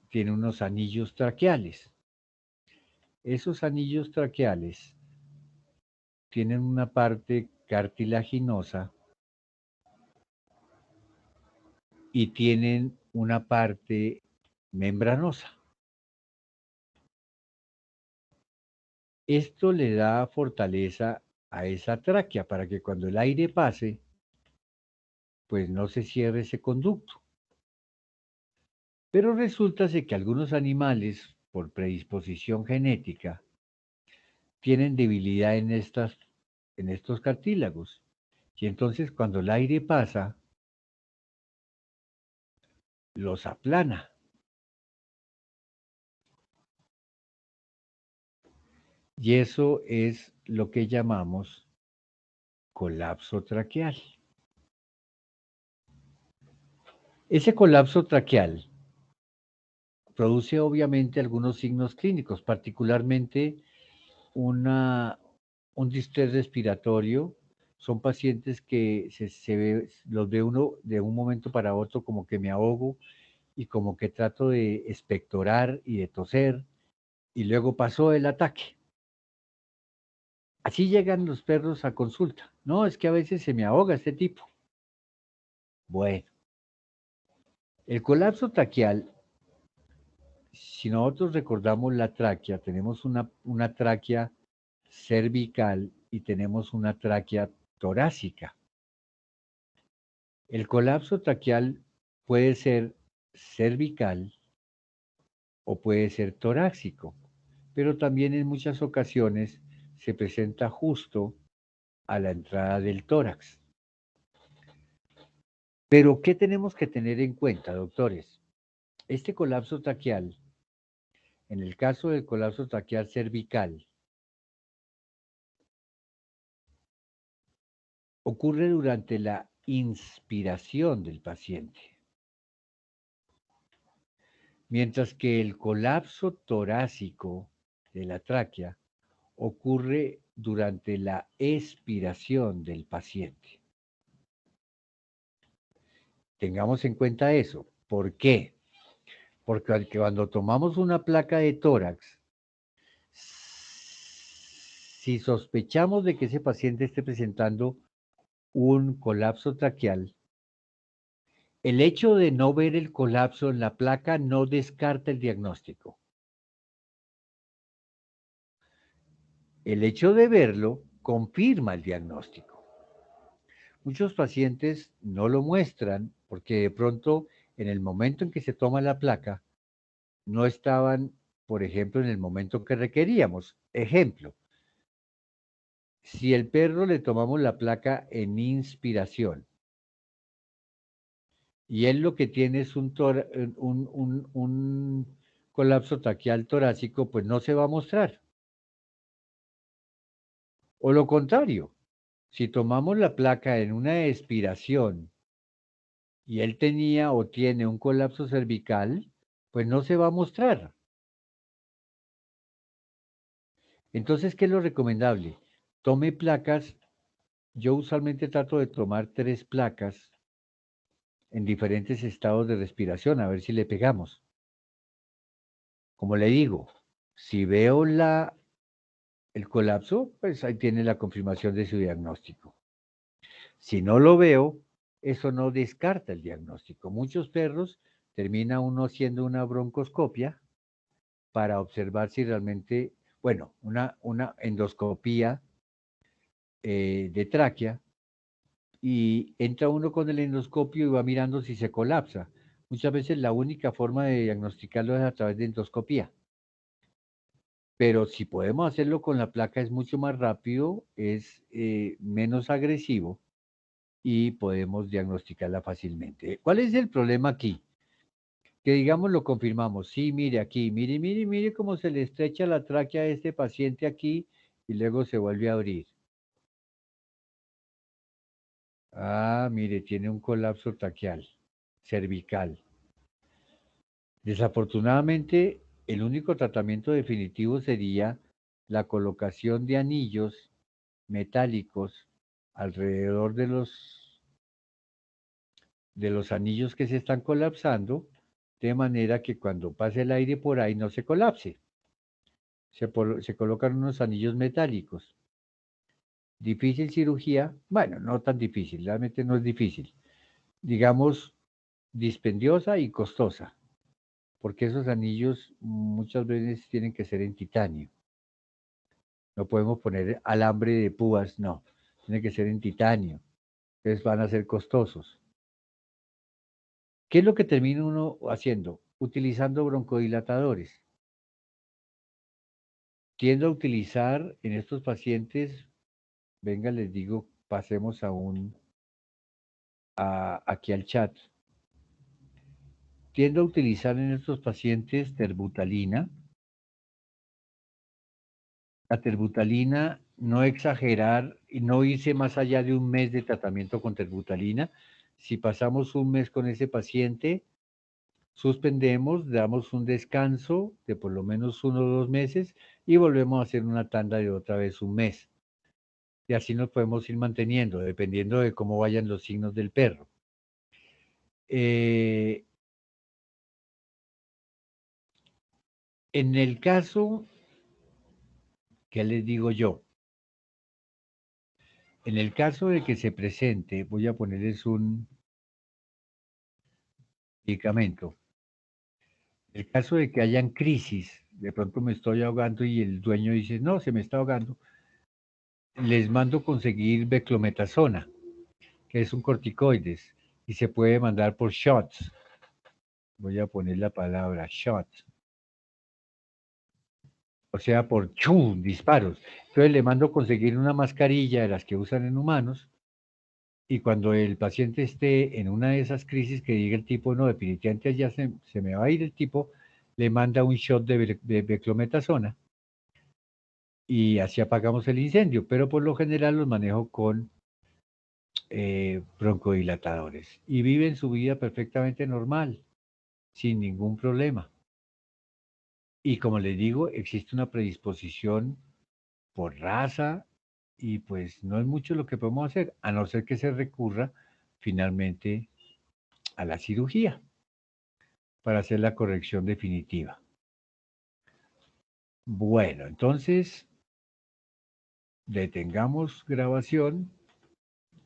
tiene unos anillos traqueales. Esos anillos traqueales tienen una parte cartilaginosa y tienen una parte membranosa. Esto le da fortaleza a esa tráquea para que cuando el aire pase, pues no se cierre ese conducto. Pero resulta que algunos animales, por predisposición genética, tienen debilidad en estos cartílagos. Y entonces cuando el aire pasa, los aplana. Y eso es lo que llamamos colapso traqueal. Ese colapso traqueal produce obviamente algunos signos clínicos, particularmente un distrés respiratorio. Son pacientes que los ve uno de un momento para otro como que me ahogo y como que trato de expectorar y de toser y luego pasó el ataque. Así llegan los perros a consulta. No, es que a veces se me ahoga este tipo. Bueno, el colapso traqueal, si nosotros recordamos la tráquea, tenemos una tráquea cervical y tenemos una tráquea torácica. El colapso traqueal puede ser cervical o puede ser torácico, pero también en muchas ocasiones se presenta justo a la entrada del tórax. Pero, ¿qué tenemos que tener en cuenta, doctores? Este colapso traqueal, en el caso del colapso traqueal cervical, ocurre durante la inspiración del paciente, mientras que el colapso torácico de la tráquea ocurre durante la expiración del paciente. Tengamos en cuenta eso. ¿Por qué? Porque cuando tomamos una placa de tórax, si sospechamos de que ese paciente esté presentando un colapso traqueal, el hecho de no ver el colapso en la placa no descarta el diagnóstico. El hecho de verlo confirma el diagnóstico. Muchos pacientes no lo muestran porque de pronto en el momento en que se toma la placa no estaban, por ejemplo, en el momento que requeríamos. Ejemplo, si el perro le tomamos la placa en inspiración y él lo que tiene es un colapso traqueal torácico, pues no se va a mostrar. O lo contrario, si tomamos la placa en una expiración y él tenía o tiene un colapso cervical, pues no se va a mostrar. Entonces, ¿qué es lo recomendable? Tome placas. Yo usualmente trato de tomar 3 placas en diferentes estados de respiración, a ver si le pegamos. Como le digo, si veo el colapso, pues ahí tiene la confirmación de su diagnóstico. Si no lo veo, eso no descarta el diagnóstico. Muchos perros termina uno haciendo una broncoscopia para observar si realmente, bueno, una endoscopía de tráquea, y entra uno con el endoscopio y va mirando si se colapsa. Muchas veces la única forma de diagnosticarlo es a través de endoscopía. Pero si podemos hacerlo con la placa es mucho más rápido, es menos agresivo y podemos diagnosticarla fácilmente. ¿Cuál es el problema aquí? Que digamos lo confirmamos. Sí, mire aquí, mire cómo se le estrecha la tráquea a este paciente aquí y luego se vuelve a abrir. Ah, mire, tiene un colapso traqueal, cervical. Desafortunadamente, el único tratamiento definitivo sería la colocación de anillos metálicos alrededor de los anillos que se están colapsando, de manera que cuando pase el aire por ahí no se colapse. Se colocan unos anillos metálicos. ¿Difícil cirugía? Bueno, no tan difícil, realmente no es difícil. Digamos, dispendiosa y costosa, porque esos anillos muchas veces tienen que ser en titanio. No podemos poner alambre de púas, no. Tiene que ser en titanio. Entonces van a ser costosos. ¿Qué es lo que termina uno haciendo? Utilizando broncodilatadores. Tiendo a utilizar en estos pacientes, venga, les digo, pasemos aquí al chat. Tiendo a utilizar en estos pacientes terbutalina. La terbutalina, no exagerar y no irse más allá de un mes de tratamiento con terbutalina. Si pasamos un mes con ese paciente, suspendemos, damos un descanso de por lo menos 1 o 2 meses y volvemos a hacer una tanda de otra vez un mes. Y así nos podemos ir manteniendo, dependiendo de cómo vayan los signos del perro. En el caso, ¿qué les digo yo? En el caso de que se presente, voy a ponerles un medicamento. En el caso de que hayan crisis, de pronto me estoy ahogando y el dueño dice, no, se me está ahogando, les mando conseguir beclometasona, que es un corticoides, y se puede mandar por shots. Voy a poner la palabra shots. O sea, por disparos. Entonces le mando conseguir una mascarilla de las que usan en humanos, y cuando el paciente esté en una de esas crisis que diga el tipo, no, definitivamente ya se me va a ir el tipo, le manda un shot de beclometasona y así apagamos el incendio, pero por lo general los manejo con broncodilatadores y viven su vida perfectamente normal, sin ningún problema. Y como les digo, existe una predisposición por raza y pues no es mucho lo que podemos hacer, a no ser que se recurra finalmente a la cirugía para hacer la corrección definitiva. Bueno, entonces detengamos grabación.